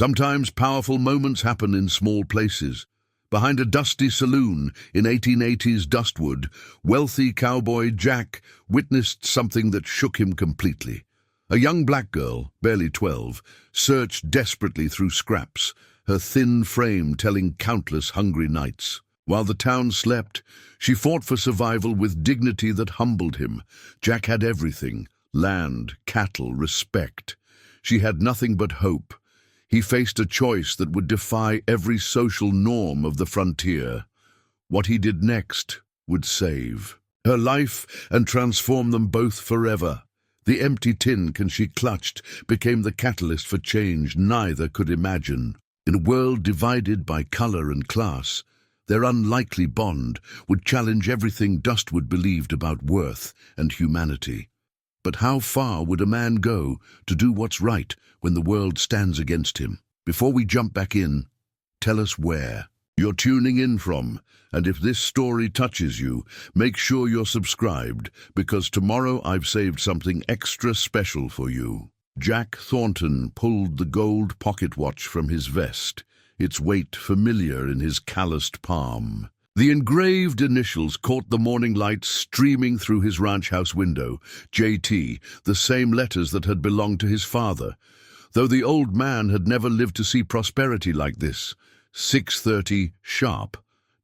Sometimes powerful moments happen in small places. Behind a dusty saloon in 1880s Dustwood, wealthy cowboy Jack witnessed something that shook him completely. A young black girl, barely 12, searched desperately through scraps, her thin frame telling countless hungry nights. While the town slept, she fought for survival with dignity that humbled him. Jack had everything: land, cattle, respect. She had nothing but hope. He faced a choice that would defy every social norm of the frontier. What he did next would save her life and transform them both forever. The empty tin can she clutched became the catalyst for change neither could imagine. In a world divided by color and class, their unlikely bond would challenge everything Dustwood believed about worth and humanity. But how far would a man go to do what's right when the world stands against him? Before we jump back in, tell us where you're tuning in from, and if this story touches you, make sure you're subscribed, because tomorrow I've saved something extra special for you. Jack Thornton pulled the gold pocket watch from his vest, its weight familiar in his calloused palm. The engraved initials caught the morning light streaming through his ranch house window, JT, the same letters that had belonged to his father. Though the old man had never lived to see prosperity like this. 6:30 sharp,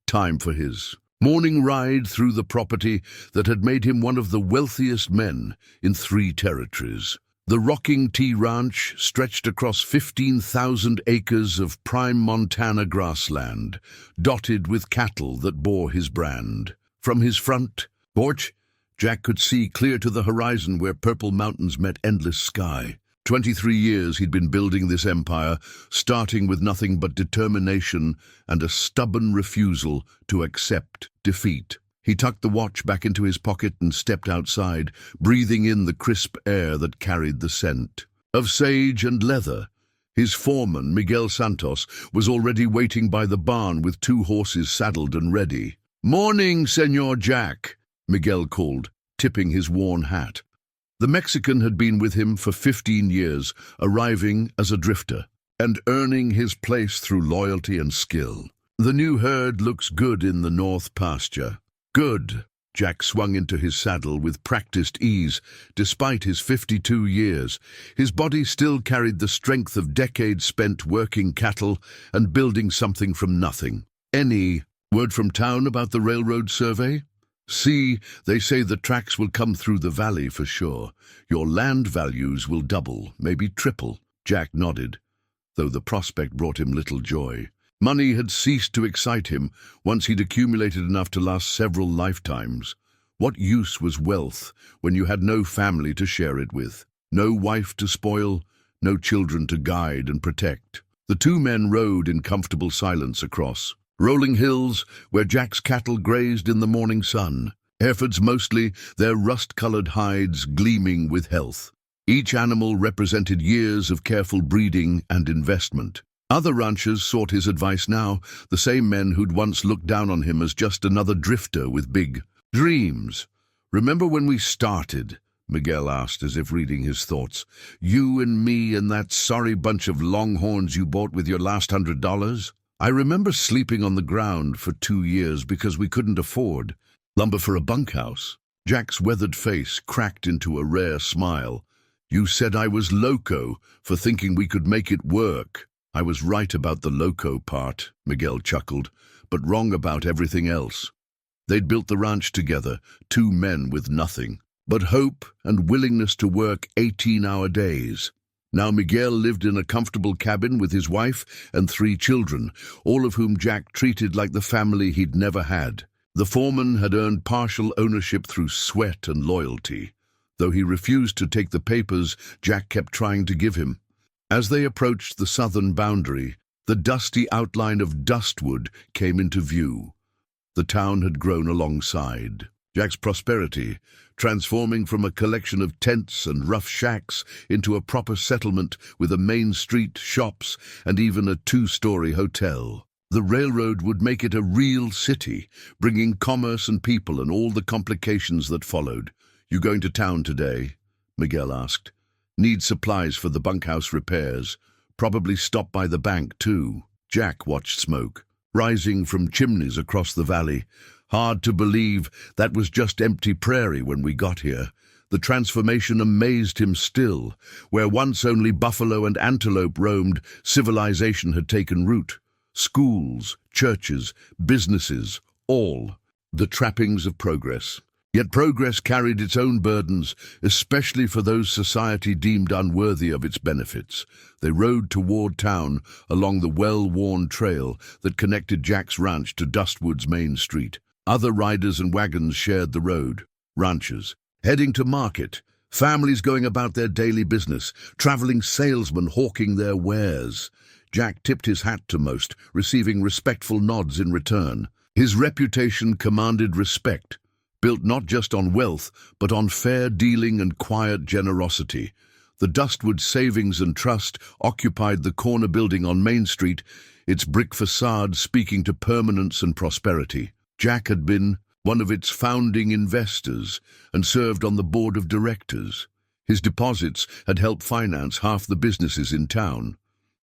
time for his morning ride through the property that had made him one of the wealthiest men in 3 territories. The rocking T Ranch stretched across 15,000 acres of prime Montana grassland, dotted with cattle that bore his brand. From his front porch, Jack could see clear to the horizon where purple mountains met endless sky. 23 years he'd been building this empire, starting with nothing but determination and a stubborn refusal to accept defeat. He tucked the watch back into his pocket and stepped outside, breathing in the crisp air that carried the scent of sage and leather. His foreman, Miguel Santos, was already waiting by the barn with 2 horses saddled and ready. "Morning, Senor Jack," Miguel called, tipping his worn hat. The Mexican had been with him for 15 years, arriving as a drifter and earning his place through loyalty and skill. "The new herd looks good in the north pasture." "Good." Jack swung into his saddle with practiced ease. Despite his 52 years, his body still carried the strength of decades spent working cattle and building something from nothing. "Any word from town about the railroad survey?" "See, they say the tracks will come through the valley for sure. Your land values will double, maybe triple." Jack nodded, though the prospect brought him little joy. Money had ceased to excite him once he'd accumulated enough to last several lifetimes. What use was wealth when you had no family to share it with, no wife to spoil, no children to guide and protect? The 2 men rode in comfortable silence across rolling hills where Jack's cattle grazed in the morning sun. Herefords mostly, their rust-colored hides gleaming with health. Each animal represented years of careful breeding and investment. Other ranchers sought his advice now, the same men who'd once looked down on him as just another drifter with big dreams. "Remember when we started?" Miguel asked, as if reading his thoughts. "You and me and that sorry bunch of longhorns you bought with your last $100? I remember sleeping on the ground for 2 years because we couldn't afford lumber for a bunkhouse." Jack's weathered face cracked into a rare smile. "You said I was loco for thinking we could make it work." "I was right about the loco part," Miguel chuckled, "but wrong about everything else." They'd built the ranch together, 2 men with nothing but hope and willingness to work 18-hour days. Now Miguel lived in a comfortable cabin with his wife and 3 children, all of whom Jack treated like the family he'd never had. The foreman had earned partial ownership through sweat and loyalty. Though he refused to take the papers Jack kept trying to give him. As they approached the southern boundary, the dusty outline of Dustwood came into view. The town had grown alongside Jack's prosperity, transforming from a collection of tents and rough shacks into a proper settlement with a main street, shops, and even a 2-story hotel. The railroad would make it a real city, bringing commerce and people and all the complications that followed. "You going to town today?" Miguel asked. "Need supplies for the bunkhouse repairs. Probably stopped by the bank too. Jack watched smoke rising from chimneys across the valley. Hard to believe that was just empty prairie when we got here. The transformation amazed him still. Where once only buffalo and antelope roamed, civilization had taken root. Schools, churches, businesses, all the trappings of progress. Yet progress carried its own burdens, especially for those society deemed unworthy of its benefits. They rode toward town along the well-worn trail that connected Jack's ranch to Dustwood's main street. Other riders and wagons shared the road. Ranchers heading to market, families going about their daily business, traveling salesmen hawking their wares. Jack tipped his hat to most, receiving respectful nods in return. His reputation commanded respect, built not just on wealth, but on fair dealing and quiet generosity. The Dustwood Savings and Trust occupied the corner building on Main Street, its brick facade speaking to permanence and prosperity. Jack had been one of its founding investors and served on the board of directors. His deposits had helped finance half the businesses in town.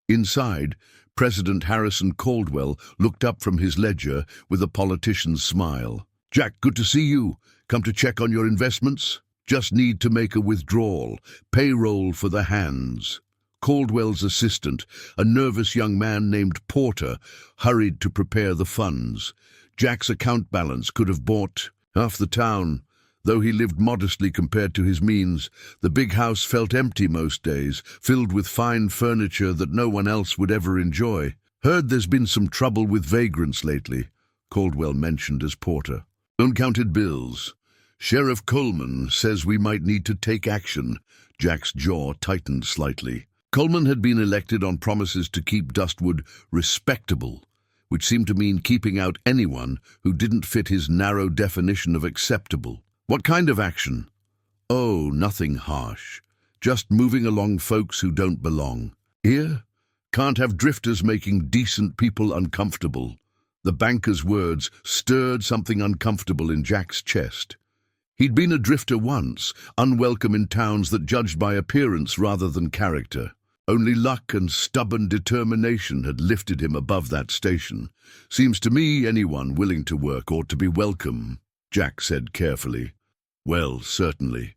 Inside, President Harrison Caldwell looked up from his ledger with a politician's smile. "Jack, good to see you. Come to check on your investments? Just need to make a withdrawal. Payroll for the hands." Caldwell's assistant, a nervous young man named Porter, hurried to prepare the funds. Jack's account balance could have bought half the town. Though he lived modestly compared to his means, the big house felt empty most days, filled with fine furniture that no one else would ever enjoy. "Heard there's been some trouble with vagrants lately," Caldwell mentioned as Porter. "Uncounted bills. Sheriff Coleman says we might need to take action." Jack's jaw tightened slightly. Coleman had been elected on promises to keep Dustwood respectable, which seemed to mean keeping out anyone who didn't fit his narrow definition of acceptable. What kind of action? "Oh, nothing harsh. Just moving along folks who don't belong. Here, can't have drifters making decent people uncomfortable." The banker's words stirred something uncomfortable in Jack's chest. He'd been a drifter once, unwelcome in towns that judged by appearance rather than character. Only luck and stubborn determination had lifted him above that station. "Seems to me anyone willing to work ought to be welcome," Jack said carefully. "Well, certainly.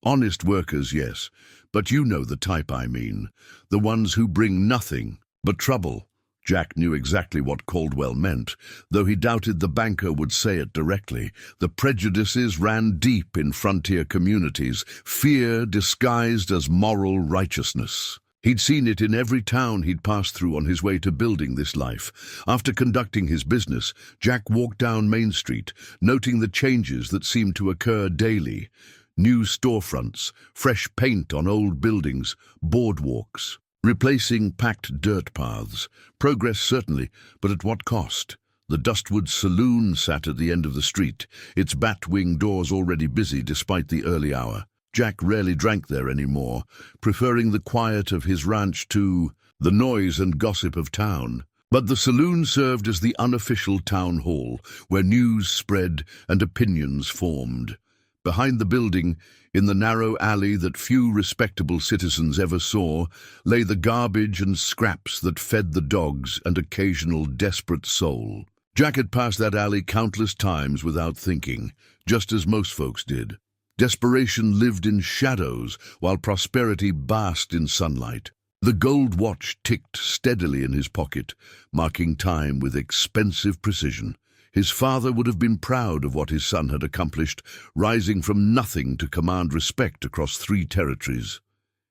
Honest workers, yes, but you know the type I mean. The ones who bring nothing but trouble." Jack knew exactly what Caldwell meant, though he doubted the banker would say it directly. The prejudices ran deep in frontier communities, fear disguised as moral righteousness. He'd seen it in every town he'd passed through on his way to building this life. After conducting his business, Jack walked down Main Street, noting the changes that seemed to occur daily. New storefronts, fresh paint on old buildings, boardwalks, replacing packed dirt paths. Progress certainly, but at what cost? The Dustwood Saloon sat at the end of the street, its bat-wing doors already busy despite the early hour. Jack rarely drank there anymore, preferring the quiet of his ranch to the noise and gossip of town. But the saloon served as the unofficial town hall, where news spread and opinions formed. Behind the building, in the narrow alley that few respectable citizens ever saw, lay the garbage and scraps that fed the dogs and occasional desperate soul. Jack had passed that alley countless times without thinking, just as most folks did. Desperation lived in shadows, while prosperity basked in sunlight. The gold watch ticked steadily in his pocket, marking time with expensive precision. His father would have been proud of what his son had accomplished, rising from nothing to command respect across 3 territories.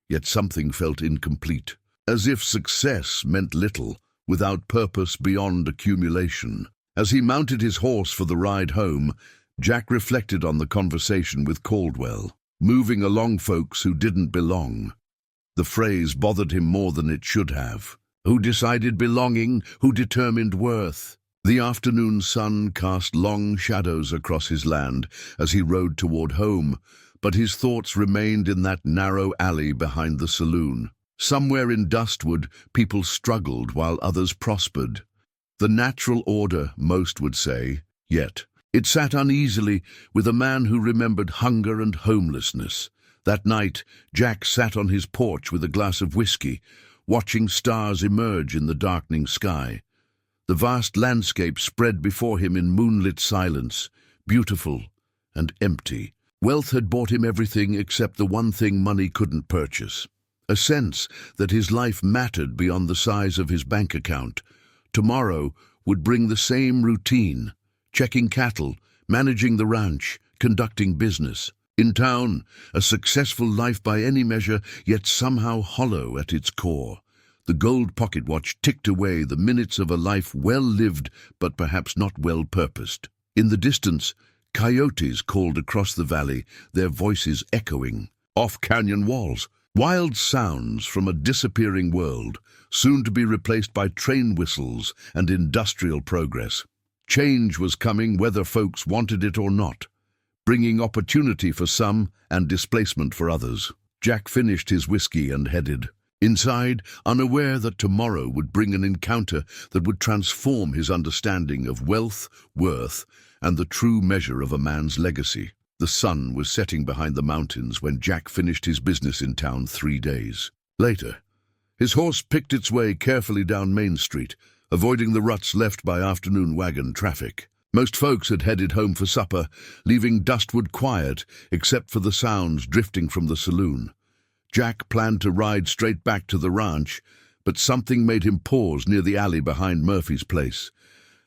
Yet something felt incomplete, as if success meant little, without purpose beyond accumulation. As he mounted his horse for the ride home, Jack reflected on the conversation with Caldwell. Moving along folks who didn't belong. The phrase bothered him more than it should have. Who decided belonging? Who determined worth? The afternoon sun cast long shadows across his land as he rode toward home, but his thoughts remained in that narrow alley behind the saloon. Somewhere in Dustwood, people struggled while others prospered. The natural order, most would say, yet it sat uneasily with a man who remembered hunger and homelessness. That night, Jack sat on his porch with a glass of whiskey, watching stars emerge in the darkening sky. The vast landscape spread before him in moonlit silence, beautiful and empty. Wealth had bought him everything except the one thing money couldn't purchase. A sense that his life mattered beyond the size of his bank account. Tomorrow would bring the same routine, checking cattle, managing the ranch, conducting business. In town, a successful life by any measure, yet somehow hollow at its core. The gold pocket watch ticked away the minutes of a life well lived, but perhaps not well purposed. In the distance, coyotes called across the valley, their voices echoing off canyon walls. Wild sounds from a disappearing world, soon to be replaced by train whistles and industrial progress. Change was coming whether folks wanted it or not, bringing opportunity for some and displacement for others. Jack finished his whiskey and headed inside, unaware that tomorrow would bring an encounter that would transform his understanding of wealth, worth, and the true measure of a man's legacy. The sun was setting behind the mountains when Jack finished his business in town 3 days later. His horse picked its way carefully down Main Street, avoiding the ruts left by afternoon wagon traffic. Most folks had headed home for supper, leaving Dustwood quiet except for the sounds drifting from the saloon. Jack planned to ride straight back to the ranch, but something made him pause near the alley behind Murphy's place.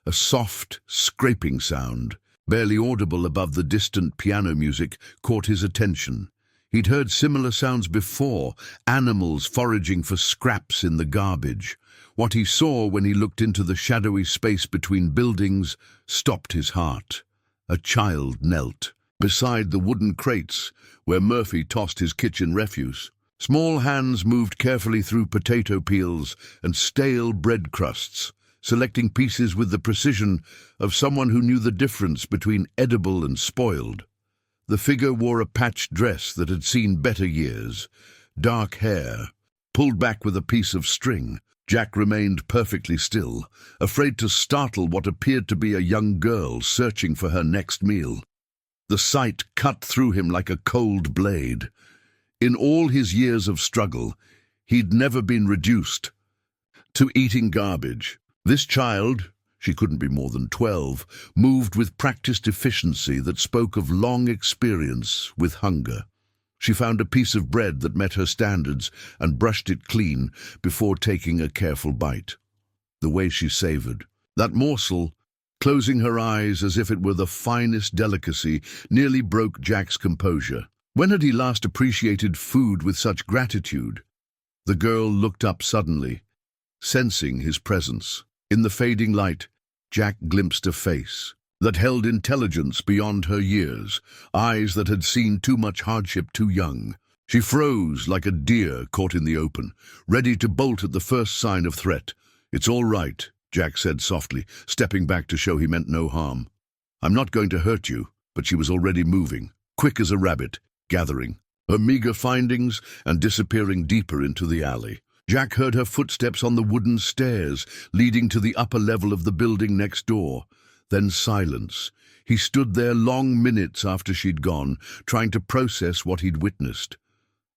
A soft, scraping sound, barely audible above the distant piano music, caught his attention. He'd heard similar sounds before, animals foraging for scraps in the garbage. What he saw when he looked into the shadowy space between buildings stopped his heart. A child knelt beside the wooden crates where Murphy tossed his kitchen refuse. Small hands moved carefully through potato peels and stale bread crusts, selecting pieces with the precision of someone who knew the difference between edible and spoiled. The figure wore a patched dress that had seen better years, dark hair, pulled back with a piece of string. Jack remained perfectly still, afraid to startle what appeared to be a young girl searching for her next meal. The sight cut through him like a cold blade. In all his years of struggle, he'd never been reduced to eating garbage. This child, she couldn't be more than 12, moved with practiced efficiency that spoke of long experience with hunger. She found a piece of bread that met her standards and brushed it clean before taking a careful bite. The way she savored that morsel, closing her eyes as if it were the finest delicacy, nearly broke Jack's composure. When had he last appreciated food with such gratitude? The girl looked up suddenly, sensing his presence. In the fading light, Jack glimpsed a face that held intelligence beyond her years, eyes that had seen too much hardship too young. She froze like a deer caught in the open, ready to bolt at the first sign of threat. "It's all right," Jack said softly, stepping back to show he meant no harm. "I'm not going to hurt you," but she was already moving, quick as a rabbit, gathering her meager findings and disappearing deeper into the alley. Jack heard her footsteps on the wooden stairs leading to the upper level of the building next door. Then silence. He stood there long minutes after she'd gone, trying to process what he'd witnessed.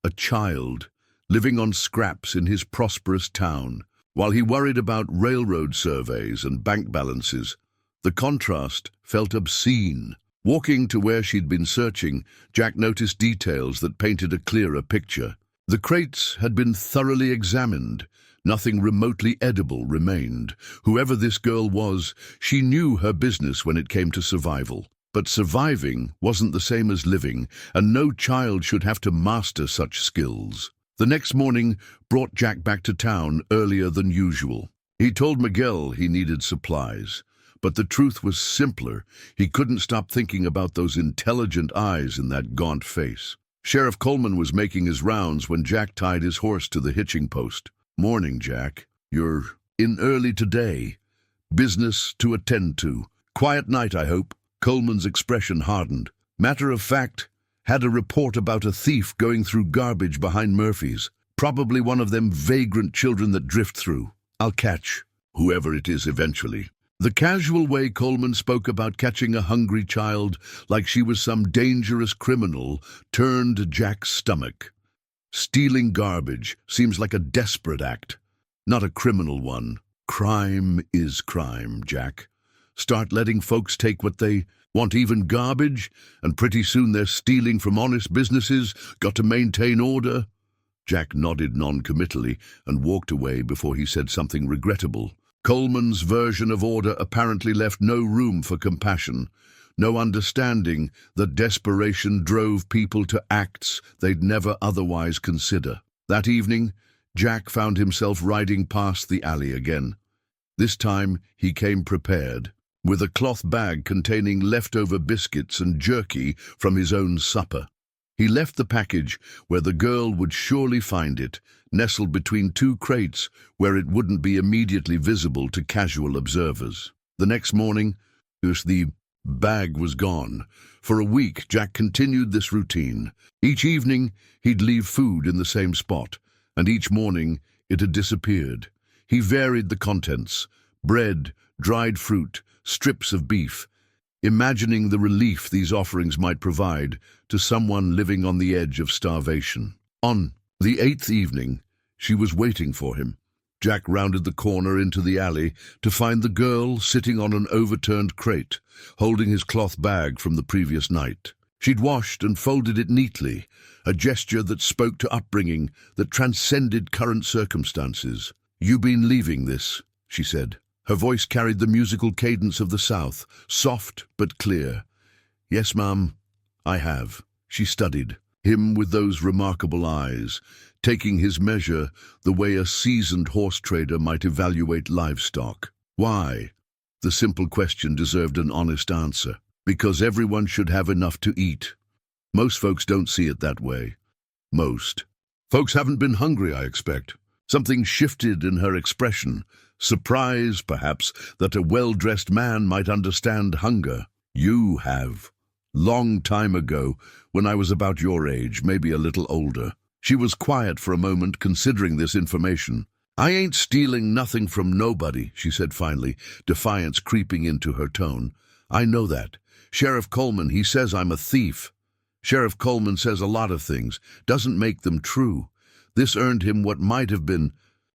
A child, living on scraps in his prosperous town, while he worried about railroad surveys and bank balances. The contrast felt obscene. Walking to where she'd been searching, Jack noticed details that painted a clearer picture. The crates had been thoroughly examined. Nothing remotely edible remained. Whoever this girl was, she knew her business when it came to survival. But surviving wasn't the same as living, and no child should have to master such skills. The next morning brought Jack back to town earlier than usual. He told Miguel he needed supplies. But the truth was simpler. He couldn't stop thinking about those intelligent eyes in that gaunt face. Sheriff Coleman was making his rounds when Jack tied his horse to the hitching post. "Morning, Jack. You're in early today. Business to attend to. Quiet night, I hope." Coleman's expression hardened. "Matter of fact, had a report about a thief going through garbage behind Murphy's. Probably one of them vagrant children that drift through. I'll catch whoever it is eventually." The casual way Coleman spoke about catching a hungry child like she was some dangerous criminal turned Jack's stomach. Stealing garbage seems like a desperate act, not a criminal one. Crime is crime, Jack. Start letting folks take what they want, even garbage, and pretty soon they're stealing from honest businesses. Got to maintain order." Jack nodded non-committally and walked away before he said something regrettable. Coleman's version of order apparently left no room for compassion, no understanding that desperation drove people to acts they'd never otherwise consider. That evening, Jack found himself riding past the alley again. This time, he came prepared, with a cloth bag containing leftover biscuits and jerky from his own supper. He left the package where the girl would surely find it, nestled between two crates where it wouldn't be immediately visible to casual observers. The next morning, the bag was gone. For a week, Jack continued this routine. Each evening, he'd leave food in the same spot, and each morning it had disappeared. He varied the contents: bread, dried fruit, strips of beef, imagining the relief these offerings might provide to someone living on the edge of starvation. On the 8th evening, she was waiting for him. Jack rounded the corner into the alley to find the girl sitting on an overturned crate, holding his cloth bag from the previous night. She'd washed and folded it neatly, a gesture that spoke to upbringing that transcended current circumstances. "You been leaving this," she said. Her voice carried the musical cadence of the South, soft but clear. "Yes, ma'am, I have." She studied him with those remarkable eyes, taking his measure the way a seasoned horse trader might evaluate livestock. Why? The simple question deserved an honest answer. Because everyone should have enough to eat. Most folks don't see it that way. Most. Folks haven't been hungry, I expect. Something shifted in her expression. Surprise, perhaps, that a well-dressed man might understand hunger. You have. Long time ago, when I was about your age, maybe a little older. She was quiet for a moment, considering this information. "I ain't stealing nothing from nobody," she said finally, defiance creeping into her tone. "I know that. Sheriff Coleman, he says I'm a thief. Sheriff Coleman says a lot of things, doesn't make them true. This earned him what might have been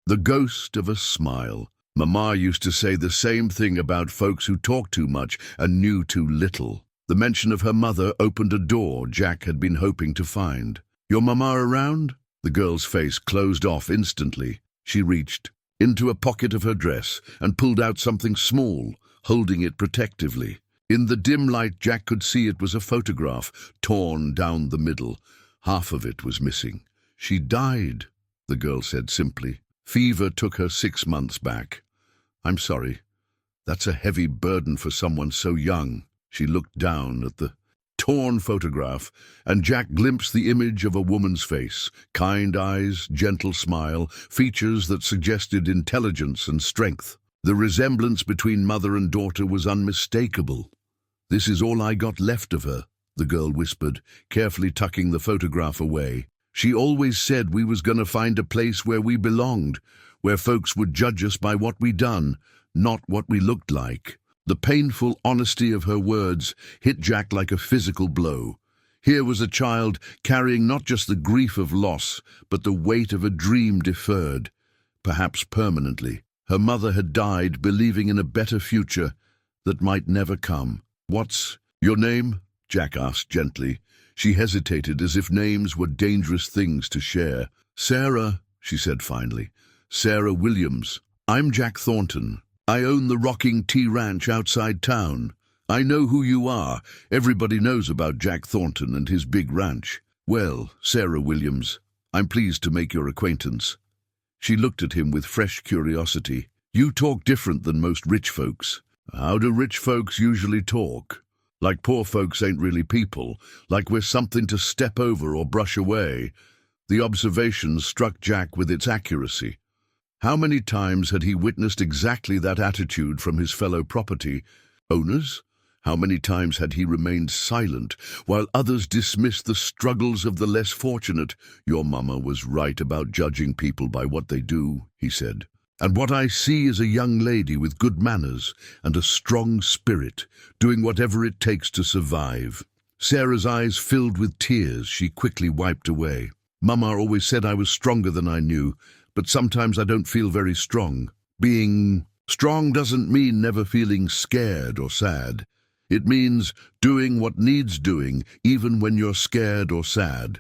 the ghost of a smile. Mama used to say the same thing about folks who talked too much and knew too little." The mention of her mother opened a door Jack had been hoping to find. "Your mama around?" The girl's face closed off instantly. She reached into a pocket of her dress and pulled out something small, holding it protectively. In the dim light, Jack could see it was a photograph, torn down the middle. Half of it was missing. "She died," the girl said simply. "Fever took her 6 months back. I'm sorry. That's a heavy burden for someone so young." She looked down at the torn photograph, and Jack glimpsed the image of a woman's face. Kind eyes, gentle smile, features that suggested intelligence and strength. The resemblance between mother and daughter was unmistakable. "This is all I got left of her," the girl whispered, carefully tucking the photograph away. "She always said we was gonna find a place where we belonged, where folks would judge us by what we done, not what we looked like." The painful honesty of her words hit Jack like a physical blow. Here was a child carrying not just the grief of loss, but the weight of a dream deferred, perhaps permanently. Her mother had died believing in a better future that might never come. "What's your name?" Jack asked gently. She hesitated, as if names were dangerous things to share. "Sarah," she said finally. "Sarah Williams. I'm Jack Thornton. I own the rocking tea ranch outside town. I know who you are. Everybody knows about Jack Thornton and his big ranch. Well, Sarah Williams, I'm pleased to make your acquaintance." She looked at him with fresh curiosity. "You talk different than most rich folks." "How do rich folks usually talk? Like poor folks ain't really people, like we're something to step over or brush away." The observation struck Jack with its accuracy. How many times had he witnessed exactly that attitude from his fellow property owners? How many times had he remained silent while others dismissed the struggles of the less fortunate? "Your mama was right about judging people by what they do," he said. "And what I see is a young lady with good manners and a strong spirit, doing whatever it takes to survive." Sarah's eyes filled with tears she quickly wiped away. Mama always said I was stronger than I knew, but sometimes I don't feel very strong. Being strong doesn't mean never feeling scared or sad. It means doing what needs doing, even when you're scared or sad.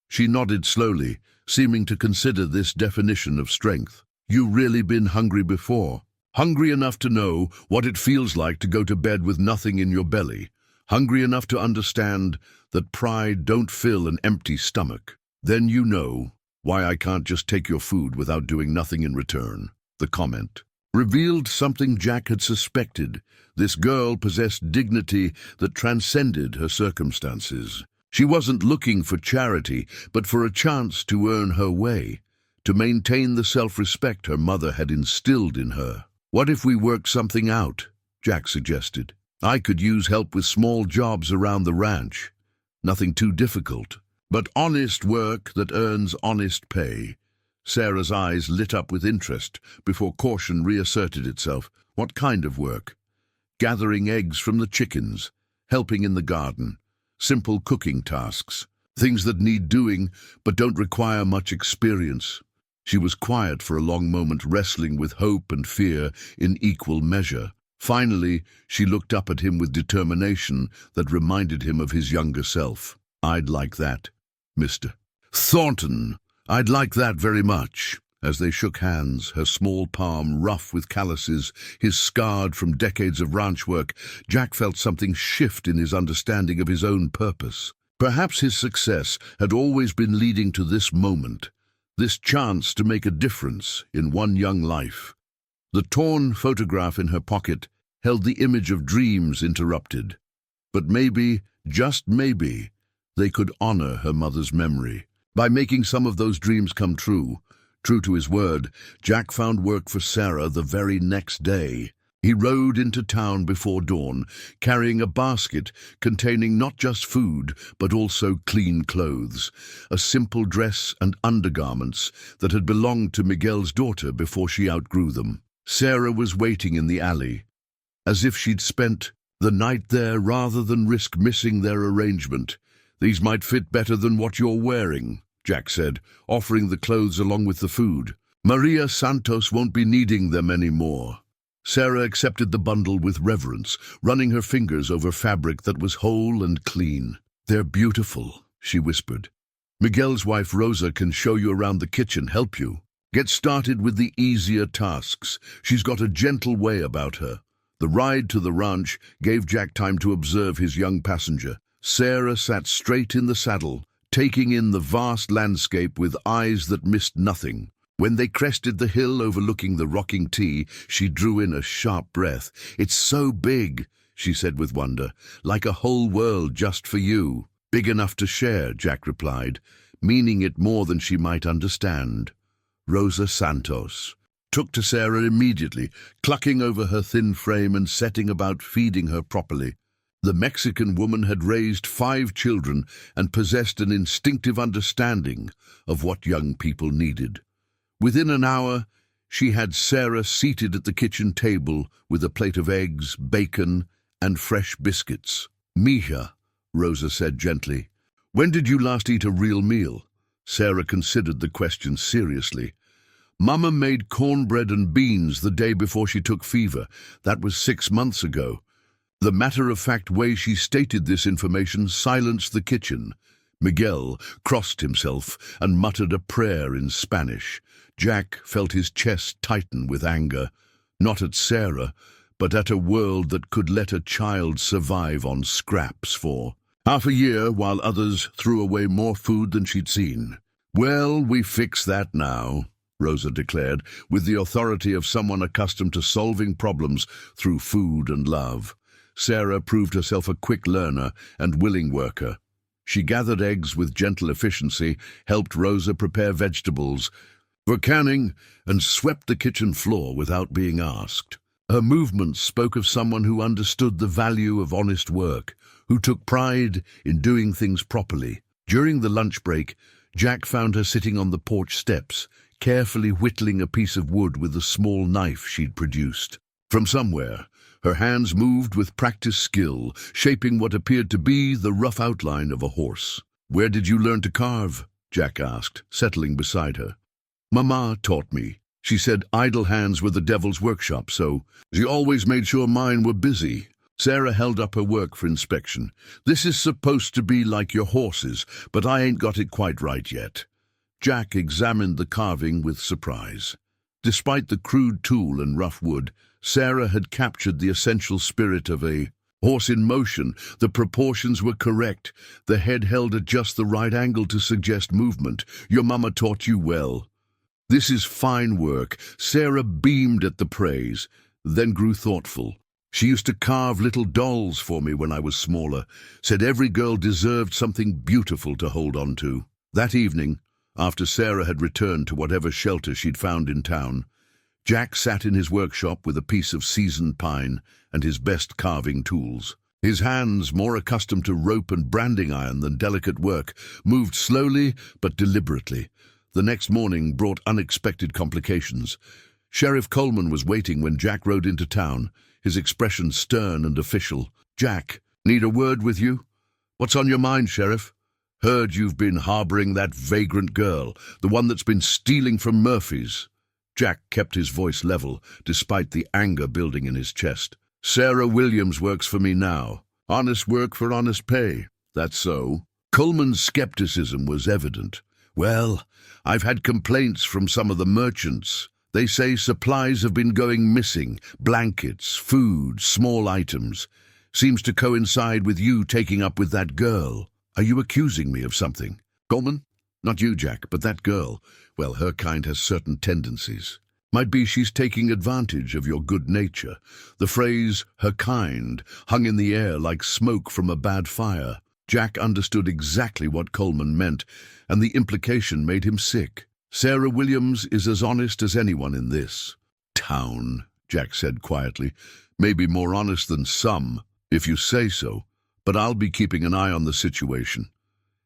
She nodded slowly, seeming to consider this definition of strength. You really been hungry before? Hungry enough to know what it feels like to go to bed with nothing in your belly. Hungry enough to understand that pride don't fill an empty stomach. Then you know why I can't just take your food without doing nothing in return. The comment revealed something Jack had suspected. This girl possessed dignity that transcended her circumstances. She wasn't looking for charity, but for a chance to earn her way, to maintain the self-respect her mother had instilled in her. What if we worked something out? Jack suggested. I could use help with small jobs around the ranch. Nothing too difficult, but honest work that earns honest pay. Sarah's eyes lit up with interest before caution reasserted itself. What kind of work? Gathering eggs from the chickens, helping in the garden, simple cooking tasks, things that need doing but don't require much experience. She was quiet for a long moment, wrestling with hope and fear in equal measure. Finally, she looked up at him with determination that reminded him of his younger self. I'd like that, Mr. Thornton. I'd like that very much. As they shook hands, her small palm rough with calluses, his scarred from decades of ranch work, Jack felt something shift in his understanding of his own purpose. Perhaps his success had always been leading to this moment, this chance to make a difference in one young life. The torn photograph in her pocket held the image of dreams interrupted. But maybe, just maybe, they could honor her mother's memory by making some of those dreams come true. True to his word, Jack found work for Sarah the very next day. He rode into town before dawn, carrying a basket containing not just food, but also clean clothes, a simple dress and undergarments that had belonged to Miguel's daughter before she outgrew them. Sarah was waiting in the alley, as if she'd spent the night there rather than risk missing their arrangement. These might fit better than what you're wearing, Jack said, offering the clothes along with the food. Maria Santos won't be needing them anymore. Sarah accepted the bundle with reverence, running her fingers over fabric that was whole and clean. They're beautiful, she whispered. Miguel's wife Rosa can show you around the kitchen, help you. Get started with the easier tasks. She's got a gentle way about her. The ride to the ranch gave Jack time to observe his young passenger. Sarah sat straight in the saddle, taking in the vast landscape with eyes that missed nothing. When they crested the hill overlooking the rocking T, she drew in a sharp breath. It's so big, she said with wonder, like a whole world just for you. Big enough to share, Jack replied, meaning it more than she might understand. Rosa Santos took to Sarah immediately, clucking over her thin frame and setting about feeding her properly. The Mexican woman had raised 5 children and possessed an instinctive understanding of what young people needed. Within an hour, she had Sarah seated at the kitchen table with a plate of eggs, bacon, and fresh biscuits. Mija, Rosa said gently. When did you last eat a real meal? Sarah considered the question seriously. Mama made cornbread and beans the day before she took fever. That was 6 months ago. The matter-of-fact way she stated this information silenced the kitchen. Miguel crossed himself and muttered a prayer in Spanish. Jack felt his chest tighten with anger, not at Sarah, but at a world that could let a child survive on scraps for half a year while others threw away more food than she'd seen. Well, we fix that now, Rosa declared, with the authority of someone accustomed to solving problems through food and love. Sarah proved herself a quick learner and willing worker. She gathered eggs with gentle efficiency, helped Rosa prepare vegetables for canning, and swept the kitchen floor without being asked. Her movements spoke of someone who understood the value of honest work, who took pride in doing things properly. During the lunch break, Jack found her sitting on the porch steps, carefully whittling a piece of wood with a small knife she'd produced. From somewhere, her hands moved with practiced skill, shaping what appeared to be the rough outline of a horse. Where did you learn to carve? Jack asked, settling beside her. Mama taught me. She said idle hands were the devil's workshop, so she always made sure mine were busy. Sarah held up her work for inspection. This is supposed to be like your horses, but I ain't got it quite right yet. Jack examined the carving with surprise. Despite the crude tool and rough wood, Sarah had captured the essential spirit of a horse in motion. The proportions were correct. The head held at just the right angle to suggest movement. Your mama taught you well. This is fine work. Sarah beamed at the praise, then grew thoughtful. She used to carve little dolls for me when I was smaller, said every girl deserved something beautiful to hold on to. That evening, after Sarah had returned to whatever shelter she'd found in town, Jack sat in his workshop with a piece of seasoned pine and his best carving tools. His hands, more accustomed to rope and branding iron than delicate work, moved slowly but deliberately. The next morning brought unexpected complications. Sheriff Coleman was waiting when Jack rode into town, his expression stern and official. Jack, need a word with you? What's on your mind, Sheriff? Heard you've been harboring that vagrant girl, the one that's been stealing from Murphy's. Jack kept his voice level, despite the anger building in his chest. Sarah Williams works for me now. Honest work for honest pay. That's so. Coleman's skepticism was evident. Well, I've had complaints from some of the merchants. They say supplies have been going missing. Blankets, food, small items. Seems to coincide with you taking up with that girl. Are you accusing me of something? Coleman? Not you, Jack, but that girl. Well, her kind has certain tendencies. Might be she's taking advantage of your good nature. The phrase, her kind, hung in the air like smoke from a bad fire. Jack understood exactly what Coleman meant, and the implication made him sick. Sarah Williams is as honest as anyone in this town, Jack said quietly. Maybe more honest than some, if you say so, but I'll be keeping an eye on the situation.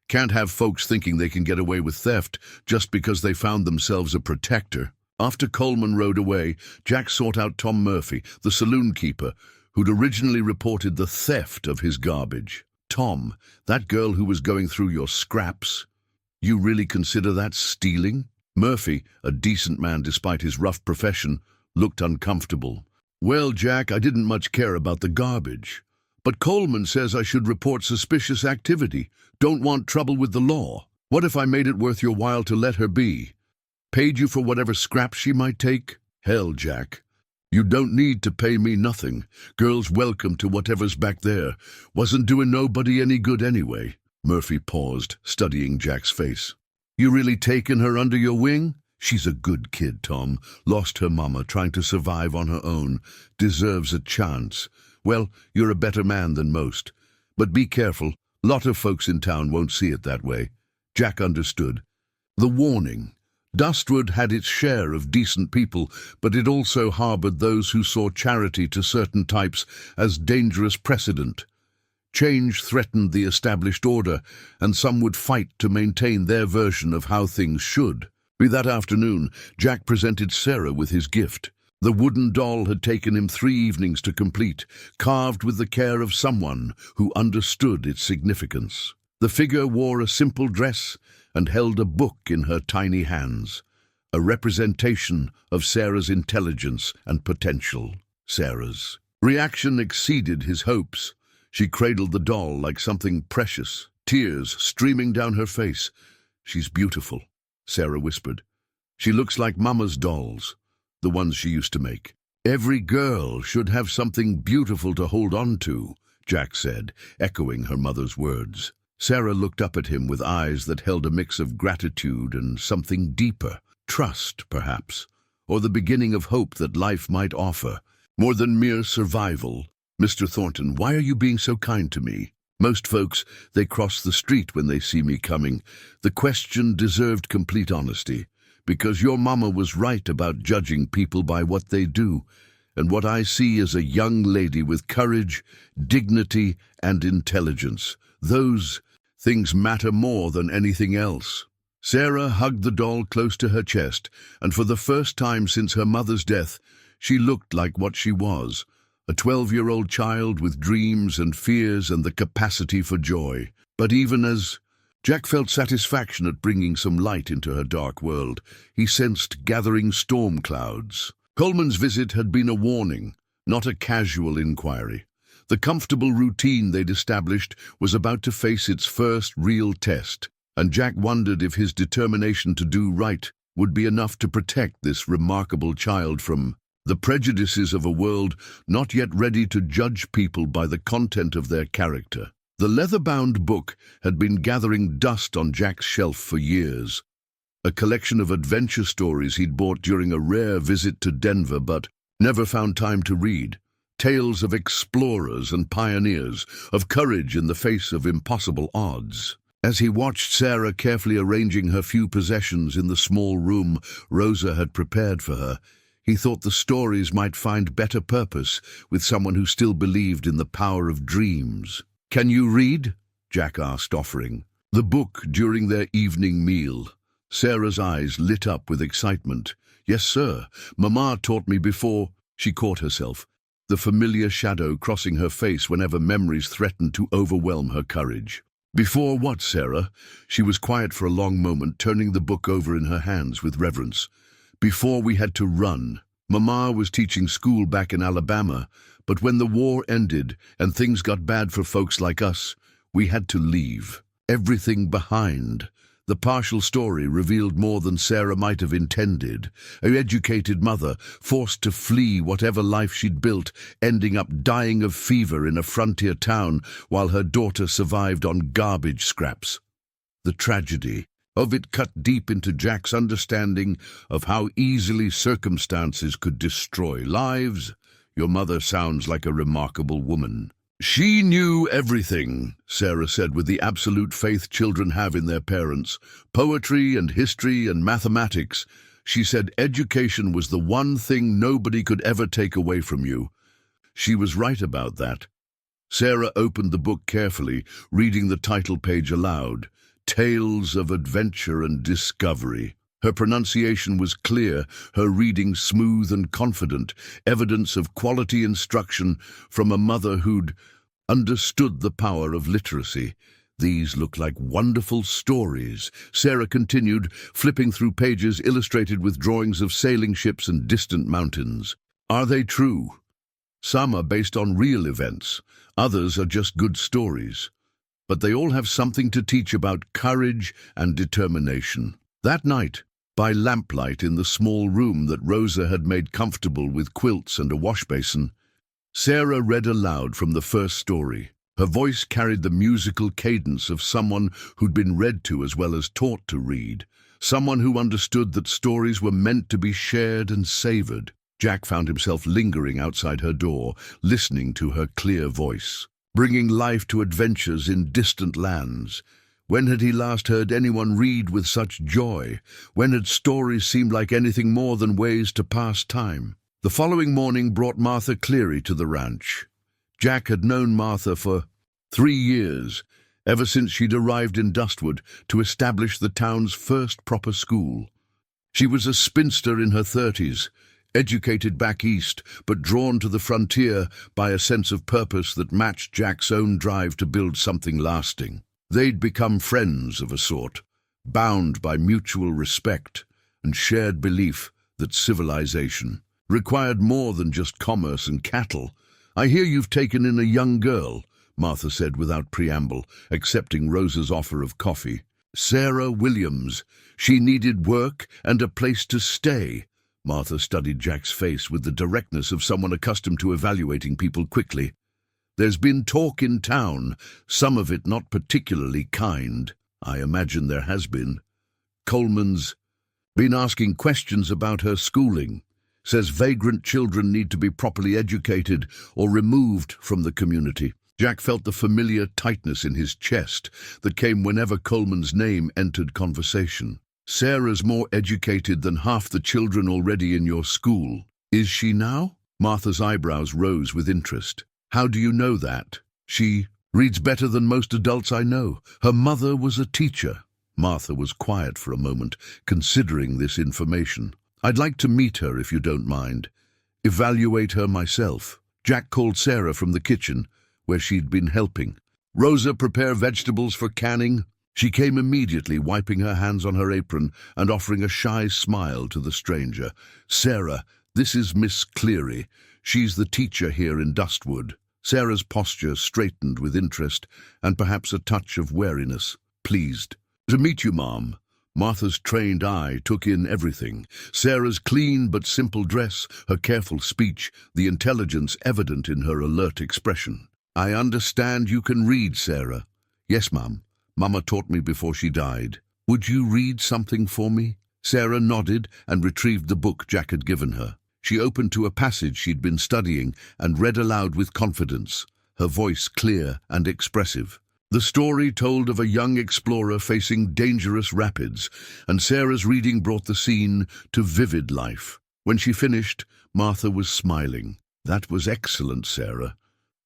Can't have folks thinking they can get away with theft just because they found themselves a protector. After Coleman rode away, Jack sought out Tom Murphy, the saloon keeper, who'd originally reported the theft of his garbage. Tom, that girl who was going through your scraps, you really consider that stealing? Murphy, a decent man despite his rough profession, looked uncomfortable. Well, Jack, I didn't much care about the garbage. But Coleman says I should report suspicious activity. Don't want trouble with the law. What if I made it worth your while to let her be? Paid you for whatever scraps she might take? Hell, Jack. You don't need to pay me nothing. Girl's welcome to whatever's back there. Wasn't doing nobody any good anyway. Murphy paused, studying Jack's face. You really taken her under your wing? She's a good kid, Tom. Lost her mama trying to survive on her own. Deserves a chance. Well, you're a better man than most. But be careful. Lot of folks in town won't see it that way. Jack understood. The warning. Dustwood had its share of decent people, but it also harbored those who saw charity to certain types as dangerous precedent. Change threatened the established order, and some would fight to maintain their version of how things should. That afternoon, Jack presented Sarah with his gift. The wooden doll had taken him 3 evenings to complete, carved with the care of someone who understood its significance. The figure wore a simple dress and held a book in her tiny hands, a representation of Sarah's intelligence and potential. Sarah's reaction exceeded his hopes. She cradled the doll like something precious, tears streaming down her face. She's beautiful, Sarah whispered. She looks like Mama's dolls, the ones she used to make. Every girl should have something beautiful to hold on to, Jack said, echoing her mother's words. Sarah looked up at him with eyes that held a mix of gratitude and something deeper, trust, perhaps, or the beginning of hope that life might offer, more than mere survival. Mr. Thornton, why are you being so kind to me? Most folks, they cross the street when they see me coming. The question deserved complete honesty, because your mama was right about judging people by what they do, and what I see is a young lady with courage, dignity, and intelligence. Those things matter more than anything else. Sarah hugged the doll close to her chest, and for the first time since her mother's death, she looked like what she was, a 12-year-old child with dreams and fears and the capacity for joy. But even as Jack felt satisfaction at bringing some light into her dark world. He sensed gathering storm clouds. Coleman's visit had been a warning, not a casual inquiry. The comfortable routine they'd established was about to face its first real test, and Jack wondered if his determination to do right would be enough to protect this remarkable child from the prejudices of a world not yet ready to judge people by the content of their character. The leather-bound book had been gathering dust on Jack's shelf for years, a collection of adventure stories he'd bought during a rare visit to Denver but never found time to read. Tales of explorers and pioneers, of courage in the face of impossible odds. As he watched Sarah carefully arranging her few possessions in the small room Rosa had prepared for her, he thought the stories might find better purpose with someone who still believed in the power of dreams. "Can you read?" Jack asked, offering the book during their evening meal. Sarah's eyes lit up with excitement. "Yes, sir. Mama taught me before." She caught herself, the familiar shadow crossing her face whenever memories threatened to overwhelm her courage. "Before what, Sarah?" She was quiet for a long moment, turning the book over in her hands with reverence. "Before we had to run. Mama was teaching school back in Alabama, but when the war ended and things got bad for folks like us, we had to leave. Everything behind." The partial story revealed more than Sarah might have intended. An educated mother, forced to flee whatever life she'd built, ending up dying of fever in a frontier town while her daughter survived on garbage scraps. The tragedy of it cut deep into Jack's understanding of how easily circumstances could destroy lives. "Your mother sounds like a remarkable woman." "She knew everything," Sarah said with the absolute faith children have in their parents. "Poetry and history and mathematics. She said education was the one thing nobody could ever take away from you." She was right about that. Sarah opened the book carefully, reading the title page aloud. Tales of Adventure and Discovery. Her pronunciation was clear, her reading smooth and confident, evidence of quality instruction from a mother who'd understood the power of literacy. "These look like wonderful stories," Sarah continued, flipping through pages illustrated with drawings of sailing ships and distant mountains. "Are they true?" "Some are based on real events, others are just good stories. But they all have something to teach about courage and determination." That night, by lamplight in the small room that Rosa had made comfortable with quilts and a washbasin, Sarah read aloud from the first story. Her voice carried the musical cadence of someone who'd been read to as well as taught to read, someone who understood that stories were meant to be shared and savored. Jack found himself lingering outside her door, listening to her clear voice, bringing life to adventures in distant lands. When had he last heard anyone read with such joy? When had stories seemed like anything more than ways to pass time? The following morning brought Martha Cleary to the ranch. Jack had known Martha for 3 years, ever since she'd arrived in Dustwood to establish the town's first proper school. She was a spinster in her 30s, educated back east, but drawn to the frontier by a sense of purpose that matched Jack's own drive to build something lasting. They'd become friends of a sort, bound by mutual respect and shared belief that civilization required more than just commerce and cattle. "I hear you've taken in a young girl," Martha said without preamble, accepting Rosa's offer of coffee. "Sarah Williams. She needed work and a place to stay." Martha studied Jack's face with the directness of someone accustomed to evaluating people quickly. "There's been talk in town, some of it not particularly kind." "I imagine there has been. Coleman's been asking questions about her schooling. Says vagrant children need to be properly educated or removed from the community." Jack felt the familiar tightness in his chest that came whenever Coleman's name entered conversation. "Sarah's more educated than half the children already in your school. Is she now?" Martha's eyebrows rose with interest. "How do you know that?" "She reads better than most adults I know. Her mother was a teacher." Martha was quiet for a moment, considering this information. "I'd like to meet her if you don't mind. Evaluate her myself." Jack called Sarah from the kitchen, where she'd been helping. "Rosa, prepare vegetables for canning." She came immediately, wiping her hands on her apron and offering a shy smile to the stranger. "Sarah, this is Miss Cleary. She's the teacher here in Dustwood." Sarah's posture straightened with interest and perhaps a touch of wariness. "Pleased to meet you, Ma'am." Martha's trained eye took in everything. Sarah's clean but simple dress, her careful speech, the intelligence evident in her alert expression. "I understand you can read, Sarah." "Yes, Ma'am. Mama taught me before she died." "Would you read something for me?" Sarah nodded and retrieved the book Jack had given her. She opened to a passage she'd been studying and read aloud with confidence, her voice clear and expressive. The story told of a young explorer facing dangerous rapids, and Sarah's reading brought the scene to vivid life. When she finished, Martha was smiling. "That was excellent, Sarah.